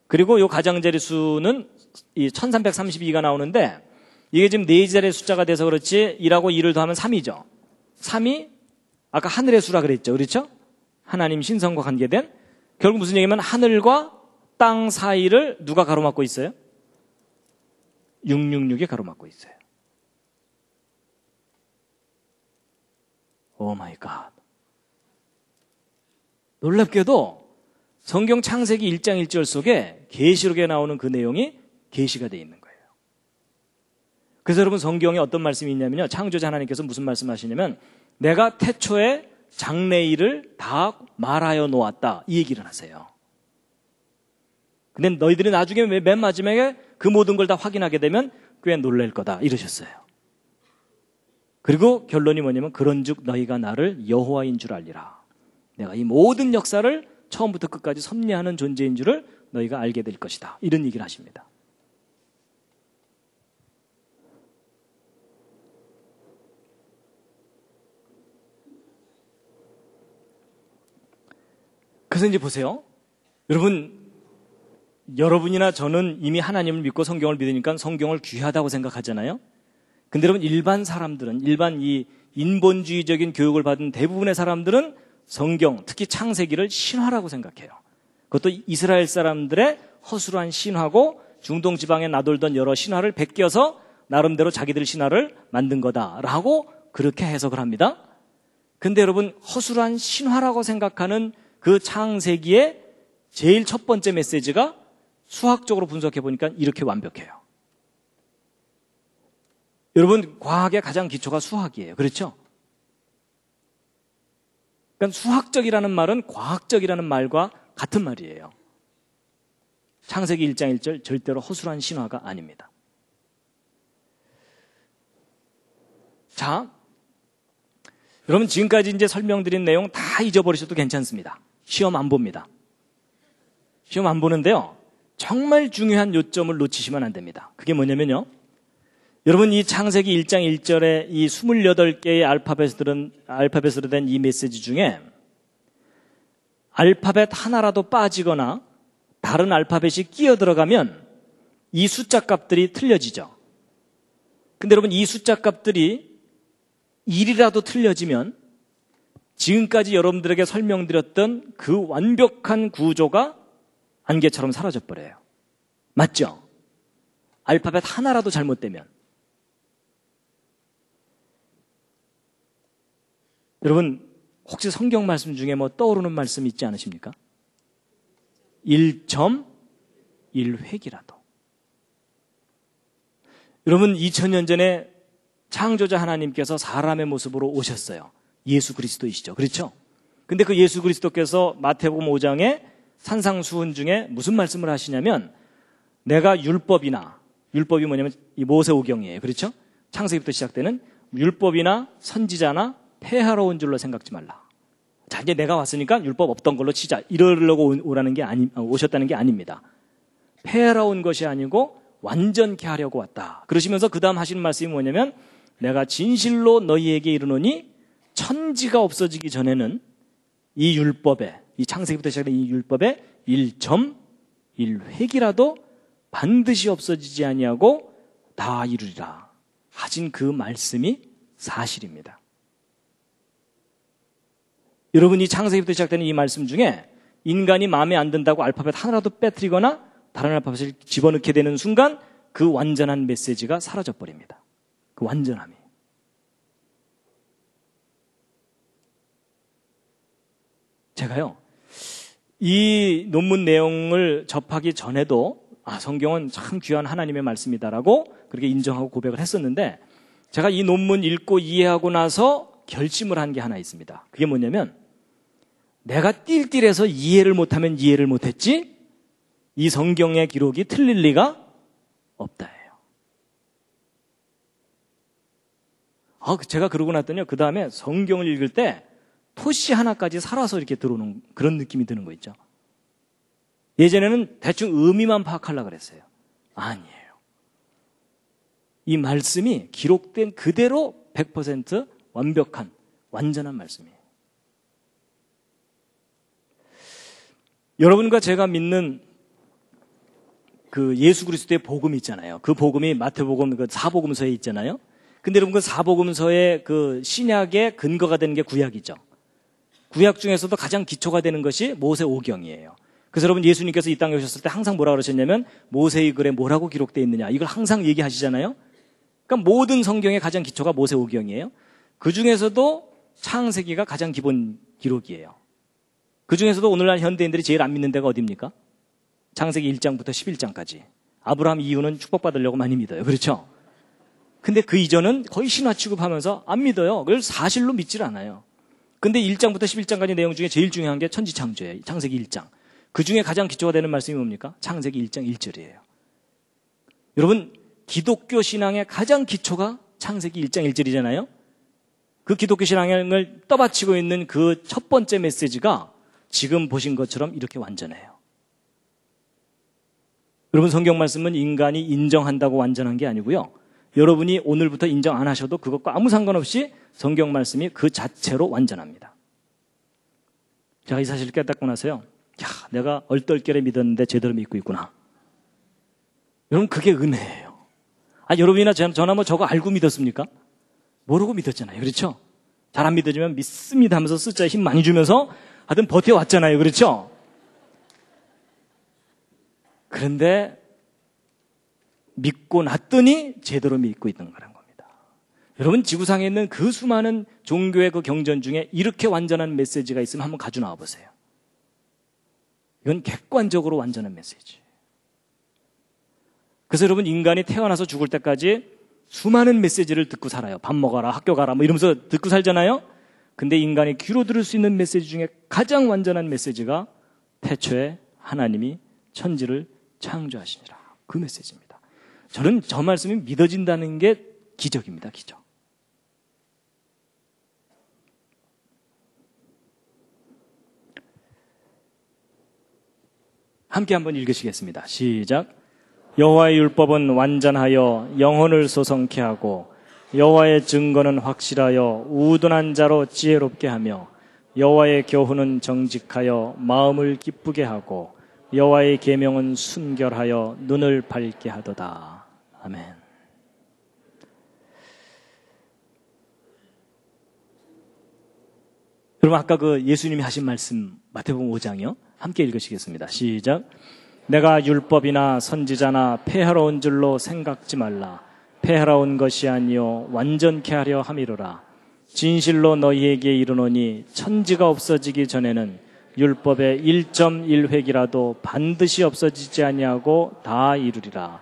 그리고 이 가장자리 수는 이 1332가 나오는데 이게 지금 4자리의 숫자가 돼서 그렇지 1하고 2를 더하면 3이죠. 3이 아까 하늘의 수라 그랬죠. 그렇죠? 하나님 신성과 관계된 결국 무슨 얘기냐면 하늘과 땅 사이를 누가 가로막고 있어요? 666이 가로막고 있어요. 오 마이 갓. 놀랍게도 성경 창세기 1장 1절 속에 계시록에 나오는 그 내용이 계시가 되어 있는 거예요. 그래서 여러분 성경에 어떤 말씀이 있냐면요. 창조자 하나님께서 무슨 말씀하시냐면 내가 태초에 장래일을 다 말하여 놓았다. 이 얘기를 하세요. 근데 너희들이 나중에 맨 마지막에 그 모든 걸 다 확인하게 되면 꽤 놀랄 거다. 이러셨어요. 그리고 결론이 뭐냐면 그런즉 너희가 나를 여호와인 줄 알리라. 내가 이 모든 역사를 처음부터 끝까지 섭리하는 존재인 줄을 너희가 알게 될 것이다. 이런 얘기를 하십니다. 그래서 이제 보세요. 여러분이나 저는 이미 하나님을 믿고 성경을 믿으니까 성경을 귀하다고 생각하잖아요. 근데 여러분 일반 사람들은 일반 이 인본주의적인 교육을 받은 대부분의 사람들은 성경, 특히 창세기를 신화라고 생각해요. 그것도 이스라엘 사람들의 허술한 신화고 중동 지방에 나돌던 여러 신화를 베껴서 나름대로 자기들 신화를 만든 거다라고 그렇게 해석을 합니다. 근데 여러분 허술한 신화라고 생각하는 그 창세기의 제일 첫 번째 메시지가 수학적으로 분석해 보니까 이렇게 완벽해요. 여러분 과학의 가장 기초가 수학이에요. 그렇죠? 그러니까 수학적이라는 말은 과학적이라는 말과 같은 말이에요. 창세기 1장 1절 절대로 허술한 신화가 아닙니다. 자, 여러분 지금까지 이제 설명드린 내용 다 잊어버리셔도 괜찮습니다. 시험 안 봅니다. 시험 안 보는데요. 정말 중요한 요점을 놓치시면 안 됩니다. 그게 뭐냐면요. 여러분 이 창세기 1장 1절에 이 28개의 알파벳으로 된 이 메시지 중에 알파벳 하나라도 빠지거나 다른 알파벳이 끼어 들어가면 이 숫자 값들이 틀려지죠. 근데 여러분 이 숫자 값들이 1이라도 틀려지면 지금까지 여러분들에게 설명드렸던 그 완벽한 구조가 안개처럼 사라져 버려요. 맞죠? 알파벳 하나라도 잘못되면. 여러분 혹시 성경 말씀 중에 뭐 떠오르는 말씀 있지 않으십니까? 1.1획이라도. 여러분 2000년 전에 창조자 하나님께서 사람의 모습으로 오셨어요. 예수 그리스도이시죠. 그렇죠? 근데 그 예수 그리스도께서 마태복음 5장에 산상수훈 중에 무슨 말씀을 하시냐면 내가 율법이 뭐냐면 이 모세오경이에요. 그렇죠? 창세기부터 시작되는 율법이나 선지자나 폐하러 온 줄로 생각지 말라. 자, 이제 내가 왔으니까 율법 없던 걸로 치자. 이러려고 오셨다는 게 아닙니다. 폐하러 온 것이 아니고 완전케 하려고 왔다. 그러시면서 그 다음 하시는 말씀이 뭐냐면 내가 진실로 너희에게 이르노니 천지가 없어지기 전에는 이 율법에 이 창세기부터 시작된 이 율법에 1.1획이라도 반드시 없어지지 아니하고 다 이루리라 하신 그 말씀이 사실입니다. 여러분 이 창세기부터 시작되는 이 말씀 중에 인간이 마음에 안 든다고 알파벳 하나라도 빼뜨리거나 다른 알파벳을 집어넣게 되는 순간 그 완전한 메시지가 사라져버립니다. 그 완전함이. 제가요 이 논문 내용을 접하기 전에도 성경은 참 귀한 하나님의 말씀이다라고 그렇게 인정하고 고백을 했었는데 제가 이 논문 읽고 이해하고 나서 결심을 한 게 하나 있습니다. 그게 뭐냐면 내가 띨띨해서 이해를 못하면 이해를 못했지 이 성경의 기록이 틀릴 리가 없다예요. 제가 그러고 났더니 그 다음에 성경을 읽을 때 토시 하나까지 살아서 이렇게 들어오는 그런 느낌이 드는 거 있죠. 예전에는 대충 의미만 파악하려고 그랬어요. 아니에요. 이 말씀이 기록된 그대로 100% 완벽한 완전한 말씀이에요. 여러분과 제가 믿는 그 예수 그리스도의 복음이 있잖아요. 그 복음이 마태복음 그 사복음서에 있잖아요. 근데 여러분 그 사복음서의 그 신약의 근거가 되는 게 구약이죠. 구약 중에서도 가장 기초가 되는 것이 모세오경이에요. 그래서 여러분 예수님께서 이 땅에 오셨을 때 항상 뭐라 그러셨냐면 모세의 글에 뭐라고 기록되어 있느냐 이걸 항상 얘기하시잖아요. 그러니까 모든 성경의 가장 기초가 모세오경이에요. 그 중에서도 창세기가 가장 기본 기록이에요. 그 중에서도 오늘날 현대인들이 제일 안 믿는 데가 어디입니까? 창세기 1장부터 11장까지. 아브라함 이후는 축복받으려고 많이 믿어요. 그렇죠? 근데 그 이전은 거의 신화 취급하면서 안 믿어요. 그걸 사실로 믿질 않아요. 근데 1장부터 11장까지 내용 중에 제일 중요한 게 천지창조예요. 창세기 1장. 그 중에 가장 기초가 되는 말씀이 뭡니까? 창세기 1장 1절이에요. 여러분, 기독교 신앙의 가장 기초가 창세기 1장 1절이잖아요. 그 기독교 신앙을 떠받치고 있는 그 첫 번째 메시지가 지금 보신 것처럼 이렇게 완전해요. 여러분 성경 말씀은 인간이 인정한다고 완전한 게 아니고요. 여러분이 오늘부터 인정 안 하셔도 그것과 아무 상관없이 성경 말씀이 그 자체로 완전합니다. 제가 이 사실을 깨닫고 나서요. 야, 내가 얼떨결에 믿었는데 제대로 믿고 있구나. 여러분 그게 은혜예요. 여러분이나 저나 뭐 저거 알고 믿었습니까? 모르고 믿었잖아요. 그렇죠? 잘 안 믿어지면 믿습니다 하면서 숫자에 힘 많이 주면서 하여튼 버텨왔잖아요. 그렇죠? 그런데 믿고 났더니 제대로 믿고 있는 거란 겁니다. 여러분 지구상에 있는 그 수많은 종교의 그 경전 중에 이렇게 완전한 메시지가 있으면 한번 가져 나와 보세요. 이건 객관적으로 완전한 메시지. 그래서 여러분 인간이 태어나서 죽을 때까지 수많은 메시지를 듣고 살아요. 밥 먹어라, 학교 가라 뭐 이러면서 듣고 살잖아요. 근데 인간이 귀로 들을 수 있는 메시지 중에 가장 완전한 메시지가 태초에 하나님이 천지를 창조하시니라. 그 메시지입니다. 저는 저 말씀이 믿어진다는 게 기적입니다. 기적. 함께 한번 읽으시겠습니다. 시작. 여호와의 율법은 완전하여 영혼을 소성케 하고 여호와의 증거는 확실하여 우둔한 자로 지혜롭게 하며 여호와의 교훈은 정직하여 마음을 기쁘게 하고 여호와의 계명은 순결하여 눈을 밝게 하도다. 아멘. 여러분 아까 그 예수님이 하신 말씀 마태복음 5장이요. 함께 읽으시겠습니다. 시작. 내가 율법이나 선지자나 폐하러온 줄로 생각지 말라. 폐하러온 것이 아니요 완전케 하려 함이로라. 진실로 너희에게 이르노니 천지가 없어지기 전에는 율법의 1.1획이라도 반드시 없어지지 아니하고 다 이루리라.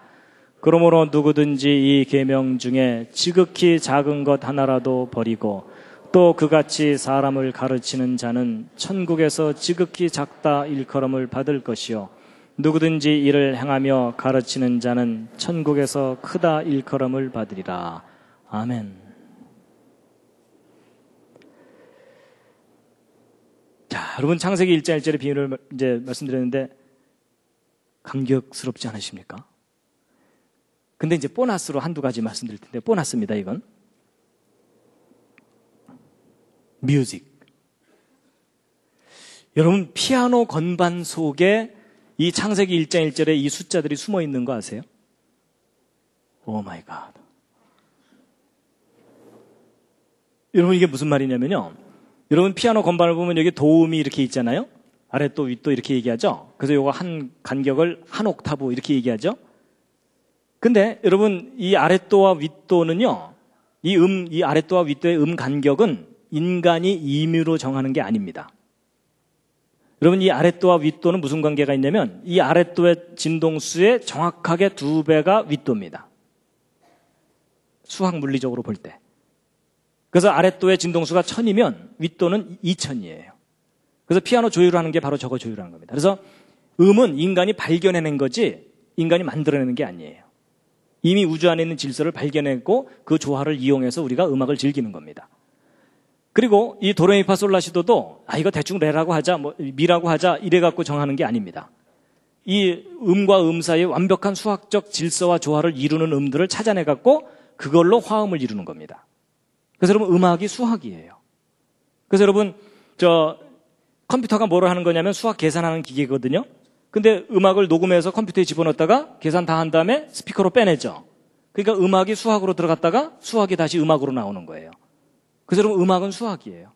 그러므로 누구든지 이 계명 중에 지극히 작은 것 하나라도 버리고 또 그같이 사람을 가르치는 자는 천국에서 지극히 작다 일컬음을 받을 것이요 누구든지 이를 행하며 가르치는 자는 천국에서 크다 일컬음을 받으리라. 아멘. 자, 여러분 창세기 1장 1절의 비유를 이제 말씀드렸는데 감격스럽지 않으십니까? 근데 이제 보너스로 한두 가지 말씀드릴 텐데 보너스입니다, 이건. 뮤직. 여러분 피아노 건반 속에 이 창세기 1장 1절에 이 숫자들이 숨어 있는 거 아세요? 오 마이 갓. 여러분 이게 무슨 말이냐면요. 여러분 피아노 건반을 보면 여기 도움이 이렇게 있잖아요. 아랫도 윗도 이렇게 얘기하죠. 그래서 요거 한 간격을 한 옥타브 이렇게 얘기하죠. 근데 여러분 이 아랫도와 윗도는요. 이 아랫도와 윗도의 간격은 인간이 임의로 정하는 게 아닙니다. 여러분 이 아랫도와 윗도는 무슨 관계가 있냐면 이 아랫도의 진동수의 정확하게 2배가 윗도입니다. 수학 물리적으로 볼 때. 그래서 아랫도의 진동수가 1000이면 윗도는 2000이에요. 그래서 피아노 조율을 하는 게 바로 저거 조율하는 겁니다. 그래서 음은 인간이 발견해낸 거지 인간이 만들어내는 게 아니에요. 이미 우주 안에 있는 질서를 발견했고 그 조화를 이용해서 우리가 음악을 즐기는 겁니다. 그리고 이 도레미파솔라시도도 이거 대충 레라고 하자, 뭐 미라고 하자 이래 갖고 정하는 게 아닙니다. 이 음과 음 사이에 완벽한 수학적 질서와 조화를 이루는 음들을 찾아내 갖고 그걸로 화음을 이루는 겁니다. 그래서 여러분 음악이 수학이에요. 그래서 여러분 컴퓨터가 뭐를 하는 거냐면 수학 계산하는 기계거든요. 근데 음악을 녹음해서 컴퓨터에 집어넣었다가 계산 다 한 다음에 스피커로 빼내죠. 그러니까 음악이 수학으로 들어갔다가 수학이 다시 음악으로 나오는 거예요. 그래서 여러분 음악은 수학이에요.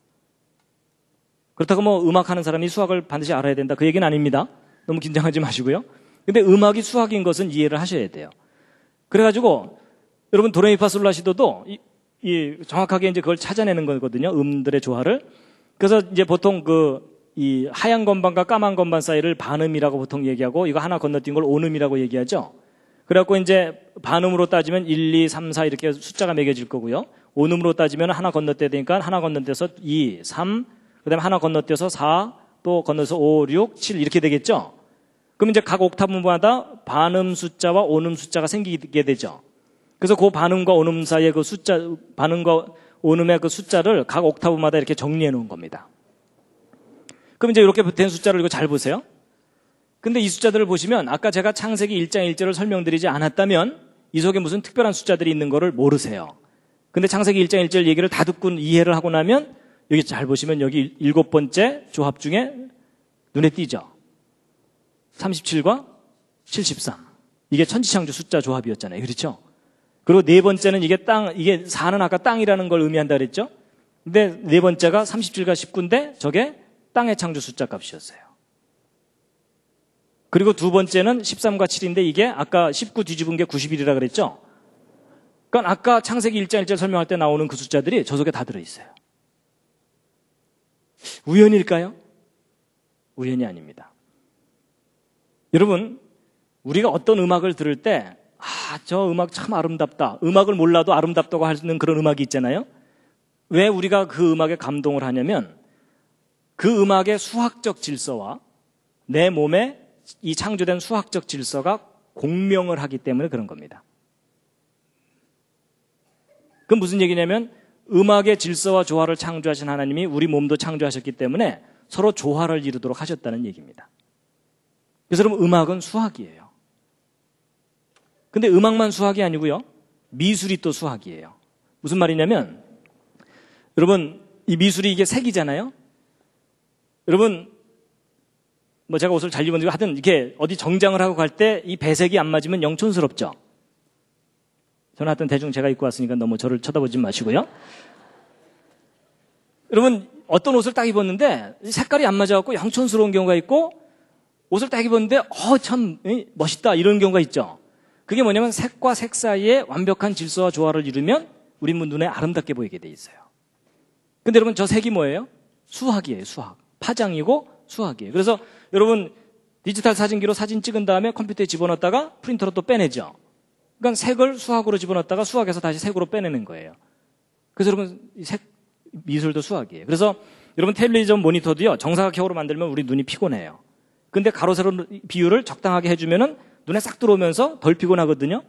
그렇다고 뭐 음악하는 사람이 수학을 반드시 알아야 된다 그 얘기는 아닙니다. 너무 긴장하지 마시고요. 근데 음악이 수학인 것은 이해를 하셔야 돼요. 그래가지고 여러분 도레미파솔라시도도 정확하게 이제 그걸 찾아내는 거거든요. 음들의 조화를. 그래서 이제 보통 이 하얀 건반과 까만 건반 사이를 반음이라고 보통 얘기하고 이거 하나 건너뛴 걸 온음이라고 얘기하죠. 그래갖고 이제 반음으로 따지면 1, 2, 3, 4 이렇게 숫자가 매겨질 거고요. 온음으로 따지면 하나 건너뛰어야 되니까 하나 건너뛰어서 2, 3, 그 다음에 하나 건너뛰어서 4, 또 건너서 5, 6, 7 이렇게 되겠죠. 그럼 이제 각 옥타브마다 반음 숫자와 온음 숫자가 생기게 되죠. 그래서 그 반음과 온음 사이의 그 숫자, 반음과 온음의 그 숫자를 각 옥타브마다 이렇게 정리해 놓은 겁니다. 그럼 이제 이렇게 된 숫자를 이거 잘 보세요. 근데 이 숫자들을 보시면 아까 제가 창세기 1장 1절을 설명드리지 않았다면 이 속에 무슨 특별한 숫자들이 있는 거를 모르세요. 근데 창세기 1장 1절 얘기를 다 듣고 이해를 하고 나면 여기 잘 보시면 여기 7번째 조합 중에 눈에 띄죠. 37과 73. 이게 천지창조 숫자 조합이었잖아요. 그렇죠? 그리고 네 번째는 이게 4는 아까 땅이라는 걸 의미한다 그랬죠? 근데 네 번째가 37과 19인데 저게 땅의 창조 숫자 값이었어요. 그리고 두 번째는 13과 7인데 이게 아까 19 뒤집은 게 91이라 그랬죠? 그러니까 아까 창세기 1장 1절 설명할 때 나오는 그 숫자들이 저 속에 다 들어있어요. 우연일까요? 우연이 아닙니다. 여러분, 우리가 어떤 음악을 들을 때 저 음악 참 아름답다. 음악을 몰라도 아름답다고 하는 그런 음악이 있잖아요. 왜 우리가 그 음악에 감동을 하냐면 그 음악의 수학적 질서와 내 몸에 이 창조된 수학적 질서가 공명을 하기 때문에 그런 겁니다. 그건 무슨 얘기냐면 음악의 질서와 조화를 창조하신 하나님이 우리 몸도 창조하셨기 때문에 서로 조화를 이루도록 하셨다는 얘기입니다. 그래서 여러분 음악은 수학이에요. 근데 음악만 수학이 아니고요. 미술이 또 수학이에요. 무슨 말이냐면 여러분 이 미술이 이게 색이잖아요. 여러분 뭐 제가 옷을 잘 입었는데 하여튼 이렇게 어디 정장을 하고 갈 때 이 배색이 안 맞으면 영촌스럽죠. 저는 하여튼 대충 제가 입고 왔으니까 너무 저를 쳐다보지 마시고요. 여러분 어떤 옷을 딱 입었는데 색깔이 안 맞아갖고 영촌스러운 경우가 있고 옷을 딱 입었는데 참 멋있다 이런 경우가 있죠. 그게 뭐냐면 색과 색 사이에 완벽한 질서와 조화를 이루면 우리 눈에 아름답게 보이게 돼 있어요. 근데 여러분 저 색이 뭐예요? 수학이에요. 수학. 파장이고 수학이에요. 그래서 여러분 디지털 사진기로 사진 찍은 다음에 컴퓨터에 집어넣었다가 프린터로 또 빼내죠. 그러니까 색을 수학으로 집어넣었다가 수학에서 다시 색으로 빼내는 거예요. 그래서 여러분 색 미술도 수학이에요. 그래서 여러분 텔레비전 모니터도요. 정사각형으로 만들면 우리 눈이 피곤해요. 근데 가로 세로 비율을 적당하게 해주면은 눈에 싹 들어오면서 덜 피곤하거든요.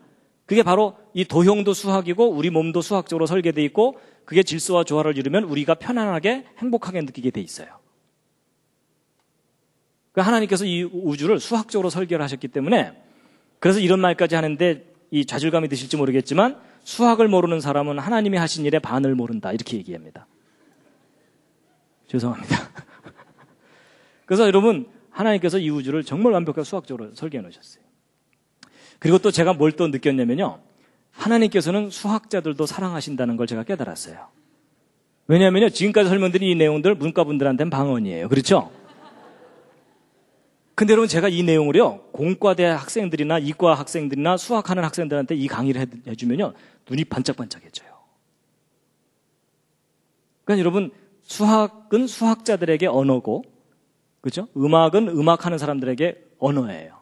그게 바로 이 도형도 수학이고 우리 몸도 수학적으로 설계되어 있고 그게 질서와 조화를 이루면 우리가 편안하게 행복하게 느끼게 돼 있어요. 그러니까 하나님께서 이 우주를 수학적으로 설계를 하셨기 때문에 그래서 이런 말까지 하는데 이 좌절감이 드실지 모르겠지만 수학을 모르는 사람은 하나님이 하신 일의 반을 모른다 이렇게 얘기합니다. 죄송합니다. 그래서 여러분 하나님께서 이 우주를 정말 완벽하게 수학적으로 설계해 놓으셨어요. 그리고 또 제가 뭘 또 느꼈냐면요. 하나님께서는 수학자들도 사랑하신다는 걸 제가 깨달았어요. 왜냐하면요. 지금까지 설명드린 이 내용들 문과분들한테는 방언이에요. 그렇죠? 근데 여러분 제가 이 내용을요. 공과대 학생들이나 이과 학생들이나 수학하는 학생들한테 이 강의를 해주면요. 눈이 반짝반짝해져요. 그러니까 여러분 수학은 수학자들에게 언어고 그렇죠? 음악은 음악하는 사람들에게 언어예요.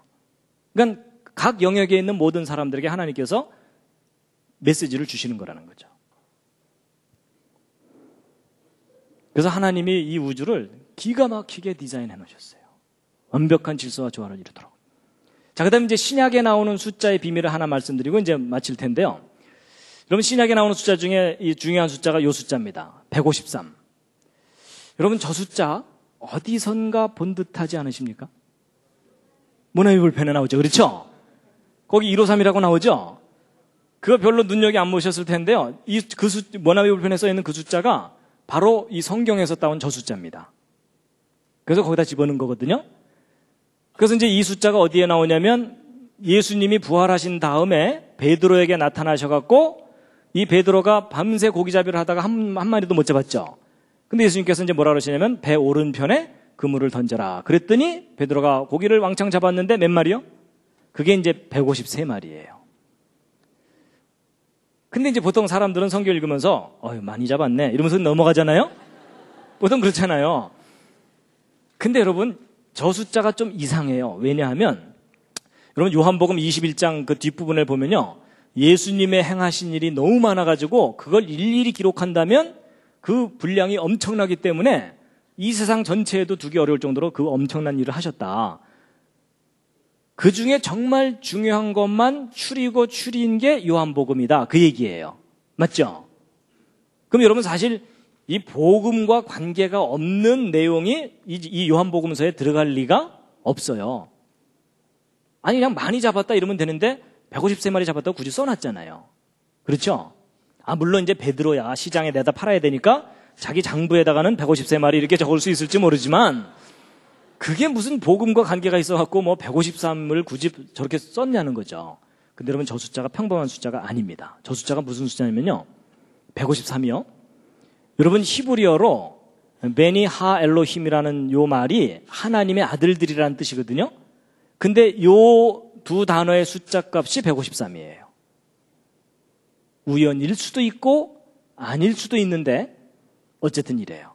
그러니까 각 영역에 있는 모든 사람들에게 하나님께서 메시지를 주시는 거라는 거죠. 그래서 하나님이 이 우주를 기가 막히게 디자인해 놓으셨어요. 완벽한 질서와 조화를 이루도록. 자, 그 다음에 이제 신약에 나오는 숫자의 비밀을 하나 말씀드리고 이제 마칠 텐데요. 여러분 신약에 나오는 숫자 중에 이 중요한 숫자가 이 숫자입니다. 153. 여러분 저 숫자 어디선가 본 듯하지 않으십니까? 모나미 불편에 나오죠. 그렇죠? 거기 153이라고 나오죠? 그거 별로 눈여겨 안 보셨을 텐데요. 모나미 불편에 써 있는 그 숫자가 바로 이 성경에서 따온 저 숫자입니다. 그래서 거기다 집어넣은 거거든요. 그래서 이제 이 숫자가 어디에 나오냐면 예수님이 부활하신 다음에 베드로에게 나타나셔갖고 이 베드로가 밤새 고기잡이를 하다가 한 마리도 못 잡았죠. 근데 예수님께서 이제 뭐라 그러시냐면 배 오른편에 그물을 던져라. 그랬더니 베드로가 고기를 왕창 잡았는데 몇 마리요? 그게 이제 153마리예요. 근데 이제 보통 사람들은 성경 읽으면서 많이 잡았네 이러면서 넘어가잖아요. 보통 그렇잖아요. 근데 여러분 저 숫자가 좀 이상해요. 왜냐하면 여러분 요한복음 21장 그 뒷부분을 보면요. 예수님의 행하신 일이 너무 많아가지고 그걸 일일이 기록한다면 그 분량이 엄청나기 때문에 이 세상 전체에도 두기 어려울 정도로 그 엄청난 일을 하셨다. 그 중에 정말 중요한 것만 추린 게 요한복음이다. 그 얘기예요. 맞죠? 그럼 여러분 사실 이 복음과 관계가 없는 내용이 이 요한복음서에 들어갈 리가 없어요. 아니 그냥 많이 잡았다 이러면 되는데 153마리 잡았다고 굳이 써놨잖아요. 그렇죠? 물론 이제 베드로야 시장에 내다 팔아야 되니까 자기 장부에다가는 153마리 이렇게 적을 수 있을지 모르지만 그게 무슨 복음과 관계가 있어갖고 153을 굳이 저렇게 썼냐는 거죠. 근데 여러분 저 숫자가 평범한 숫자가 아닙니다. 저 숫자가 무슨 숫자냐면요. 153이요. 여러분 히브리어로 베니 하 엘로힘이라는 요 말이 하나님의 아들들이라는 뜻이거든요. 근데 요 두 단어의 숫자 값이 153이에요. 우연일 수도 있고 아닐 수도 있는데 어쨌든 이래요.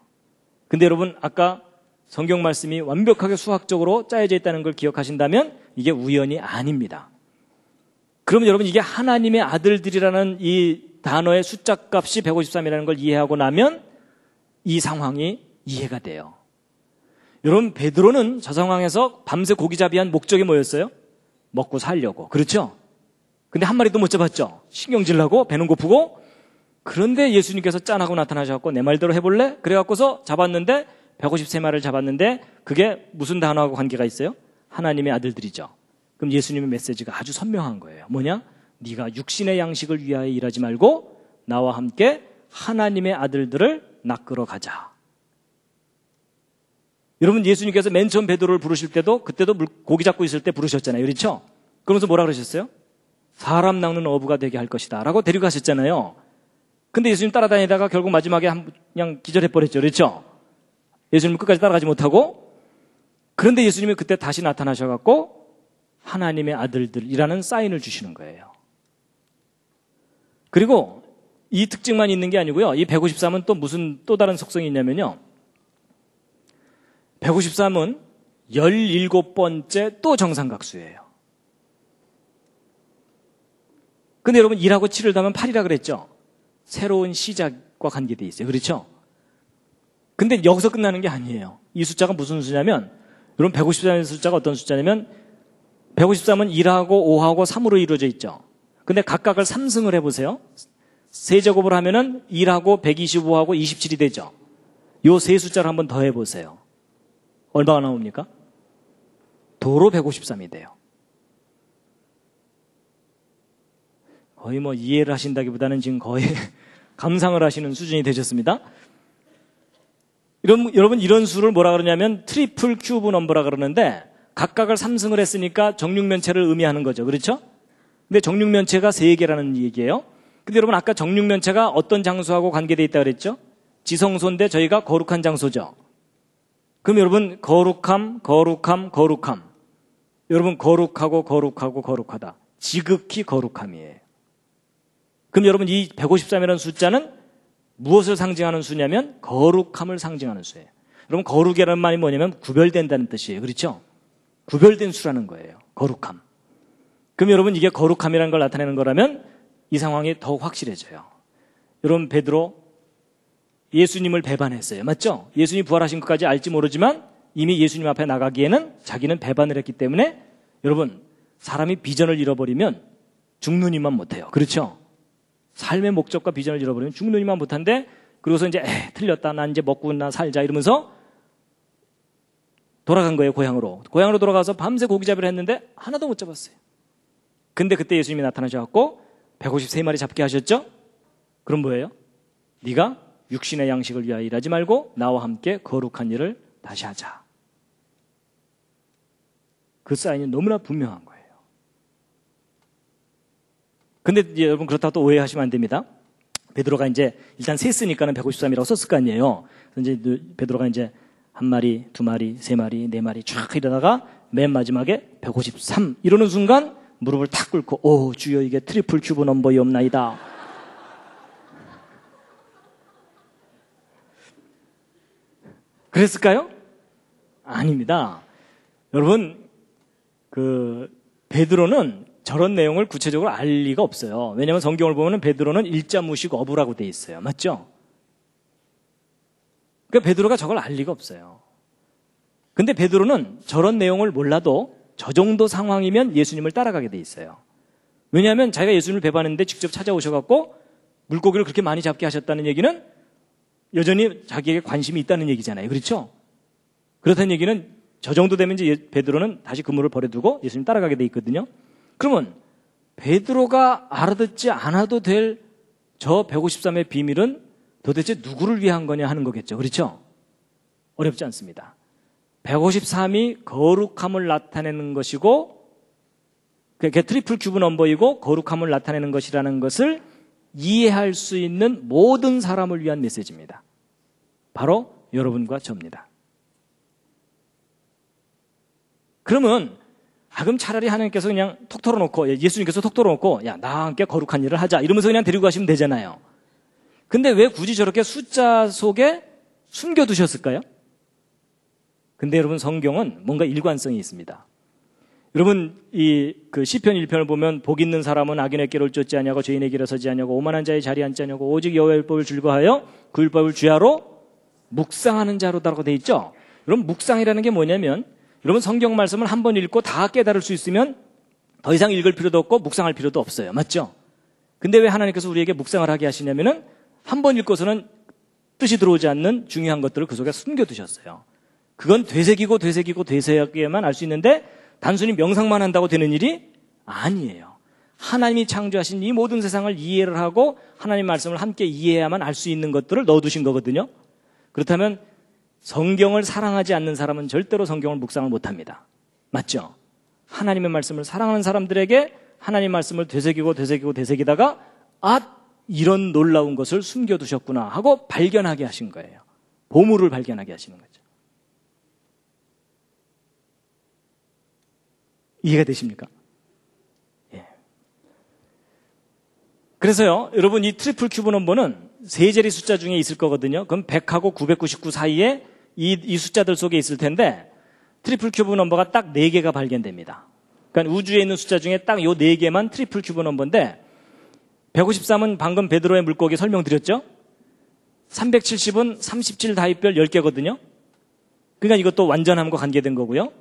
근데 여러분 아까 성경 말씀이 완벽하게 수학적으로 짜여져 있다는 걸 기억하신다면 이게 우연이 아닙니다. 그러면 여러분 이게 하나님의 아들들이라는 이 단어의 숫자 값이 153이라는 걸 이해하고 나면 이 상황이 이해가 돼요. 여러분 베드로는 저 상황에서 밤새 고기잡이한 목적이 뭐였어요? 먹고 살려고. 그렇죠? 근데 한 마리도 못 잡았죠? 신경질 나고 배는 고프고. 그런데 예수님께서 짠하고 나타나셔서 내 말대로 해볼래? 그래갖고서 잡았는데 153마리를 잡았는데 그게 무슨 단어하고 관계가 있어요? 하나님의 아들들이죠. 그럼 예수님의 메시지가 아주 선명한 거예요. 뭐냐? 네가 육신의 양식을 위하여 일하지 말고 나와 함께 하나님의 아들들을 낚으러 가자. 여러분 예수님께서 맨 처음 베드로를 부르실 때도 그때도 고기 잡고 있을 때 부르셨잖아요. 그렇죠? 그러면서 뭐라 그러셨어요? 사람 낚는 어부가 되게 할 것이다 라고 데려가셨잖아요. 근데 예수님 따라다니다가 결국 마지막에 그냥 기절해버렸죠. 그렇죠? 예수님 끝까지 따라가지 못하고. 그런데 예수님이 그때 다시 나타나셔갖고 하나님의 아들들이라는 사인을 주시는 거예요. 그리고 이 특징만 있는 게 아니고요. 이 153은 또 무슨 또 다른 속성이 있냐면요. 153은 17번째 또 정삼각수예요. 근데 여러분 1하고 7을 더하면 8이라 그랬죠? 새로운 시작과 관계되어 있어요. 그렇죠? 근데 여기서 끝나는 게 아니에요. 이 숫자가 무슨 숫자냐면 여러분 153의 숫자가 어떤 숫자냐면 153은 1하고 5하고 3으로 이루어져 있죠. 근데 각각을 3승을 해보세요. 세제곱을 하면은 1하고 125하고 27이 되죠. 요 세 숫자를 한번 더 해보세요. 얼마가 나옵니까? 도로 153이 돼요. 거의 이해를 하신다기보다는 지금 거의 감상을 하시는 수준이 되셨습니다. 여러분 이런 수를 뭐라 그러냐면 트리플 큐브 넘버라 그러는데 각각을 3승을 했으니까 정육면체를 의미하는 거죠. 그렇죠? 근데 정육면체가 3개라는 얘기예요. 근데 여러분 아까 정육면체가 어떤 장소하고 관계되어 있다고 그랬죠? 지성소인데 저희가 거룩한 장소죠. 그럼 여러분 거룩함. 여러분 거룩하고 거룩하다. 지극히 거룩함이에요. 그럼 여러분 이 153이라는 숫자는 무엇을 상징하는 수냐면 거룩함을 상징하는 수예요. 여러분 거룩이라는 말이 뭐냐면 구별된다는 뜻이에요. 그렇죠? 구별된 수라는 거예요. 거룩함. 그럼 여러분 이게 거룩함이라는 걸 나타내는 거라면 이 상황이 더욱 확실해져요. 여러분 베드로 예수님을 배반했어요. 맞죠? 예수님이 부활하신 것까지 알지 모르지만 이미 예수님 앞에 나가기에는 자기는 배반을 했기 때문에 여러분 사람이 비전을 잃어버리면 죽는 이만 못해요. 그렇죠? 삶의 목적과 비전을 잃어버리면 죽는 이만 못한데 그러고서 이제 틀렸다. 난 이제 먹고나 살자 이러면서 돌아간 거예요. 고향으로 돌아가서 밤새 고기잡이를 했는데 하나도 못 잡았어요. 근데 그때 예수님이 나타나셔서 153마리 잡게 하셨죠? 그럼 뭐예요? 네가 육신의 양식을 위하여 일하지 말고 나와 함께 거룩한 일을 다시 하자. 그 사인이 너무나 분명한 거예요. 근데 여러분 그렇다고 또 오해하시면 안 됩니다. 베드로가 이제 일단 셌으니까는 153이라고 썼을 거 아니에요. 그래서 이제 베드로가 이제 한 마리, 두 마리, 세 마리, 네 마리 쫙 이러다가 맨 마지막에 153 이러는 순간 무릎을 탁 꿇고 오 주여 이게 트리플 큐브 넘버이옵나이다. 그랬을까요? 아닙니다. 여러분 베드로는 저런 내용을 구체적으로 알 리가 없어요. 왜냐하면 성경을 보면 베드로는 일자무식 어부라고 돼 있어요. 맞죠? 그러니까 베드로가 저걸 알 리가 없어요. 근데 베드로는 저런 내용을 몰라도 저 정도 상황이면 예수님을 따라가게 돼 있어요. 왜냐하면 자기가 예수님을 배반했는데 직접 찾아오셔갖고 물고기를 그렇게 많이 잡게 하셨다는 얘기는 여전히 자기에게 관심이 있다는 얘기잖아요. 그렇죠? 그렇다는 얘기는 저 정도 되면 이제 베드로는 다시 그물을 버려두고 예수님 따라가게 돼 있거든요. 그러면 베드로가 알아듣지 않아도 될 저 153의 비밀은 도대체 누구를 위한 거냐 하는 거겠죠. 그렇죠? 어렵지 않습니다. 153이 거룩함을 나타내는 것이고 그게 트리플 큐브 넘버이고 거룩함을 나타내는 것이라는 것을 이해할 수 있는 모든 사람을 위한 메시지입니다. 바로 여러분과 저입니다. 그러면 그럼 차라리 하나님께서 그냥 톡 털어놓고 예수님께서 톡 털어놓고 야 나와 함께 거룩한 일을 하자 이러면서 그냥 데리고 가시면 되잖아요. 근데 왜 굳이 저렇게 숫자 속에 숨겨두셨을까요? 근데 여러분 성경은 뭔가 일관성이 있습니다. 여러분 그 시편 1편을 보면 복 있는 사람은 악인의 길을 쫓지 아니하고 죄인의 길에 서지 아니하고 오만한 자의 자리에 앉지 아니하고 오직 여호와의 율법을 즐거워하여 그 율법을 주야로 묵상하는 자로다라고 돼 있죠. 여러분 묵상이라는 게 뭐냐면 여러분 성경 말씀을 한 번 읽고 다 깨달을 수 있으면 더 이상 읽을 필요도 없고 묵상할 필요도 없어요. 맞죠? 근데 왜 하나님께서 우리에게 묵상을 하게 하시냐면은 한 번 읽고서는 뜻이 들어오지 않는 중요한 것들을 그 속에 숨겨두셨어요. 그건 되새기야만 알 수 있는데 단순히 명상만 한다고 되는 일이 아니에요. 하나님이 창조하신 이 모든 세상을 이해를 하고 하나님 말씀을 함께 이해해야만 알 수 있는 것들을 넣어두신 거거든요. 그렇다면 성경을 사랑하지 않는 사람은 절대로 성경을 묵상을 못합니다. 맞죠? 하나님의 말씀을 사랑하는 사람들에게 하나님 말씀을 되새기다가 이런 놀라운 것을 숨겨두셨구나 하고 발견하게 하신 거예요. 보물을 발견하게 하시는 거죠. 이해가 되십니까? 예. 그래서요, 여러분 이 트리플 큐브 넘버는 세 자리 숫자 중에 있을 거거든요. 그럼 100하고 999 사이에 이 숫자들 속에 있을 텐데 트리플 큐브 넘버가 딱 4개가 발견됩니다. 그러니까 우주에 있는 숫자 중에 딱 요 4개만 트리플 큐브 넘버인데 153은 방금 베드로의 물고기 설명드렸죠? 370은 37 다입별 10개거든요. 그러니까 이것도 완전함과 관계된 거고요.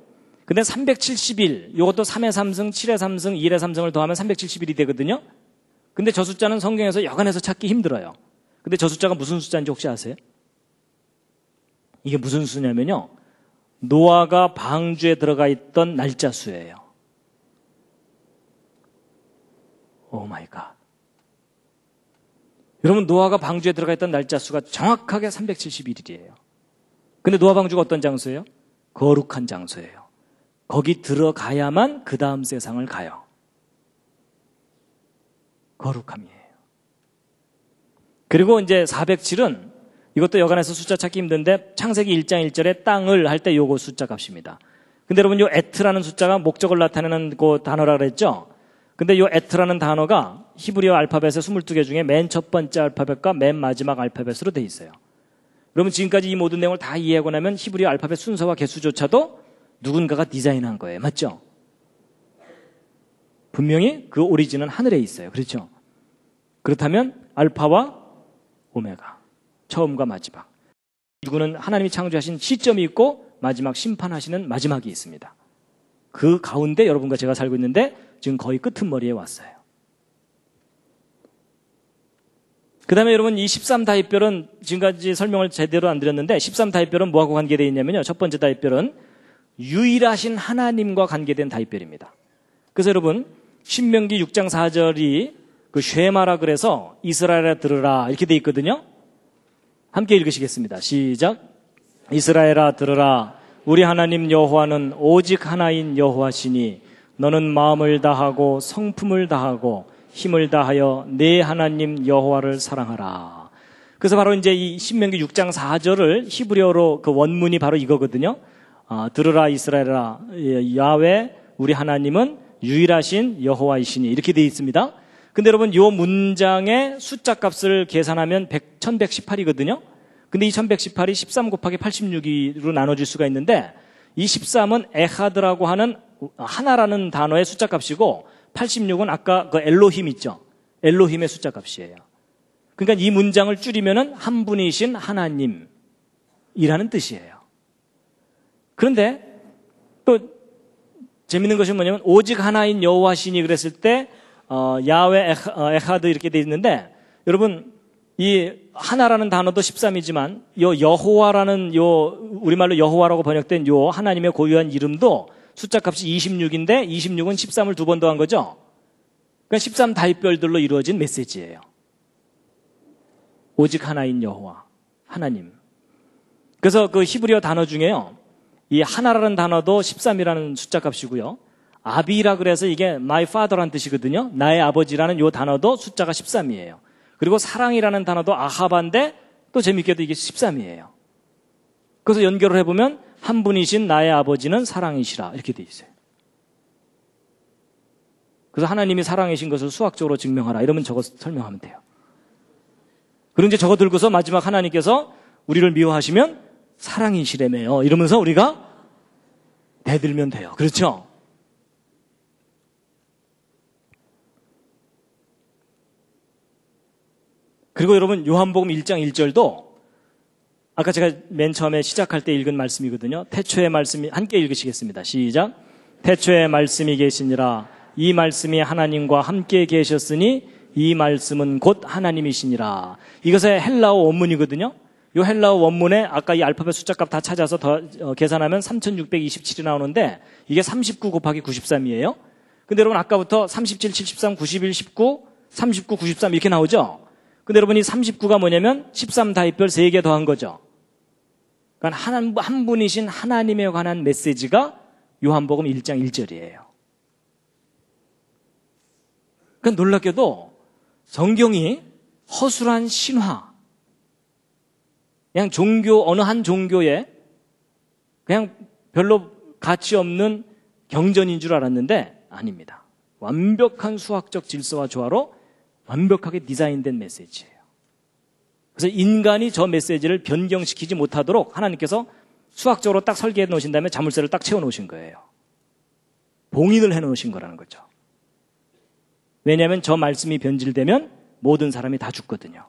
근데 371, 이것도 3의 3승, 7의 3승, 1의 3승을 더하면 371이 되거든요. 근데 저 숫자는 성경에서 여간해서 찾기 힘들어요. 근데 저 숫자가 무슨 숫자인지 혹시 아세요? 이게 무슨 수냐면요. 노아가 방주에 들어가 있던 날짜 수예요. 오 마이 갓. 여러분 노아가 방주에 들어가 있던 날짜 수가 정확하게 371일이에요. 근데 노아 방주가 어떤 장소예요? 거룩한 장소예요. 거기 들어가야만 그 다음 세상을 가요. 거룩함이에요. 그리고 이제 407은 이것도 여간해서 숫자 찾기 힘든데 창세기 1장 1절에 땅을 할 때 요거 숫자 값입니다. 근데 여러분 요 에트라는 숫자가 목적을 나타내는 그 단어라 그랬죠? 근데 요 에트라는 단어가 히브리어 알파벳의 22개 중에 맨 첫 번째 알파벳과 맨 마지막 알파벳으로 돼 있어요. 여러분 지금까지 이 모든 내용을 다 이해하고 나면 히브리어 알파벳 순서와 개수조차도 누군가가 디자인한 거예요. 맞죠? 분명히 그 오리진은 하늘에 있어요. 그렇죠? 그렇다면 알파와 오메가, 처음과 마지막. 이거는 하나님이 창조하신 시점이 있고 마지막 심판하시는 마지막이 있습니다. 그 가운데 여러분과 제가 살고 있는데 지금 거의 끄트머리에 왔어요. 그 다음에 여러분 이 13다입별은 지금까지 설명을 제대로 안 드렸는데 13다입별은 뭐하고 관계되어 있냐면요. 첫 번째 다입별은 유일하신 하나님과 관계된 다입별입니다. 그래서 여러분 신명기 6장 4절이 그 쉐마라 그래서 이스라엘아 들으라 이렇게 돼 있거든요. 함께 읽으시겠습니다. 시작. 이스라엘아 들으라. 우리 하나님 여호와는 오직 하나인 여호와시니 너는 마음을 다하고 성품을 다하고 힘을 다하여 내 하나님 여호와를 사랑하라. 그래서 바로 이제 이 신명기 6장 4절을 히브리어로 그 원문이 바로 이거거든요. 들으라 이스라엘아, 야훼 우리 하나님은 유일하신 여호와이시니, 이렇게 되어 있습니다. 근데 여러분, 이 문장의 숫자 값을 계산하면 1118이거든요. 근데 이 1118이 13 곱하기 86으로 나눠질 수가 있는데, 이 13은 에하드라고 하는 하나라는 단어의 숫자 값이고, 86은 아까 그 엘로힘 있죠. 엘로힘의 숫자 값이에요. 그러니까 이 문장을 줄이면은 한 분이신 하나님이라는 뜻이에요. 그런데 또 재밌는 것이 뭐냐면, 오직 하나인 여호와시니 그랬을 때 야훼 에하드 이렇게 돼 있는데, 여러분 이 하나라는 단어도 13이지만 요 여호와라는 우리말로 여호와라고 번역된 요 하나님의 고유한 이름도 숫자 값이 26인데 26은 13을 두 번 더한 거죠. 그러니까 13 다윗별들로 이루어진 메시지예요. 오직 하나인 여호와, 하나님. 그래서 그 히브리어 단어 중에요, 이 하나라는 단어도 13이라는 숫자 값이고요, 아비라 그래서 이게 my father란 뜻이거든요. 나의 아버지라는 요 단어도 숫자가 13이에요. 그리고 사랑이라는 단어도 아하바인데 또 재밌게도 이게 13이에요. 그래서 연결을 해보면 한 분이신 나의 아버지는 사랑이시라, 이렇게 돼 있어요. 그래서 하나님이 사랑이신 것을 수학적으로 증명하라, 이러면 저거 설명하면 돼요. 그리고 이제 저거 들고서 마지막 하나님께서 우리를 미워하시면 사랑이시래매요, 이러면서 우리가 대들면 돼요. 그렇죠? 그리고 여러분, 요한복음 1장 1절도 아까 제가 맨 처음에 시작할 때 읽은 말씀이거든요. 태초에 말씀이, 함께 읽으시겠습니다. 시작. 태초에 말씀이 계시니라. 이 말씀이 하나님과 함께 계셨으니 이 말씀은 곧 하나님이시니라. 이것의 헬라어 원문이거든요. 이 헬라어 원문에 아까 이 알파벳 숫자값 다 찾아서 계산하면 3627이 나오는데, 이게 39 곱하기 93이에요. 근데 여러분, 아까부터 37, 73, 91, 19, 39, 93 이렇게 나오죠. 근데 여러분, 이 39가 뭐냐면 13 다윗별 3개 더한 거죠. 그러니까 한 분이신 하나님에 관한 메시지가 요한복음 1장 1절이에요. 그러니까 놀랍게도 성경이 허술한 신화, 그냥 어느 한 종교에 그냥 별로 가치 없는 경전인 줄 알았는데 아닙니다. 완벽한 수학적 질서와 조화로 완벽하게 디자인된 메시지예요. 그래서 인간이 저 메시지를 변경시키지 못하도록 하나님께서 수학적으로 딱 설계해 놓으신 다음에 자물쇠를 딱 채워 놓으신 거예요. 봉인을 해 놓으신 거라는 거죠. 왜냐하면 저 말씀이 변질되면 모든 사람이 다 죽거든요.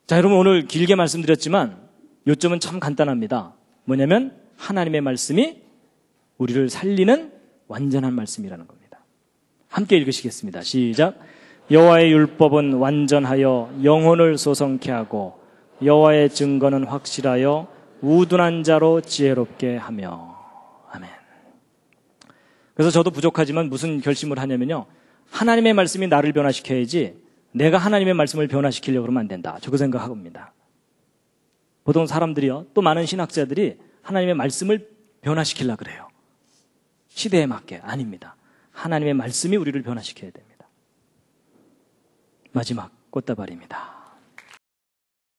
자, 여러분, 오늘 길게 말씀드렸지만 요점은 참 간단합니다. 뭐냐면 하나님의 말씀이 우리를 살리는 완전한 말씀이라는 겁니다. 함께 읽으시겠습니다. 시작. 여호와의 율법은 완전하여 영혼을 소성케 하고 여호와의 증거는 확실하여 우둔한 자로 지혜롭게 하며. 아멘. 그래서 저도 부족하지만 무슨 결심을 하냐면요, 하나님의 말씀이 나를 변화시켜야지 내가 하나님의 말씀을 변화시키려고 그러면 안 된다, 저거 생각합니다. 보통 사람들이요, 또 많은 신학자들이 하나님의 말씀을 변화시키려고 그래요. 시대에 맞게. 아닙니다. 하나님의 말씀이 우리를 변화시켜야 됩니다. 마지막 꽃다발입니다.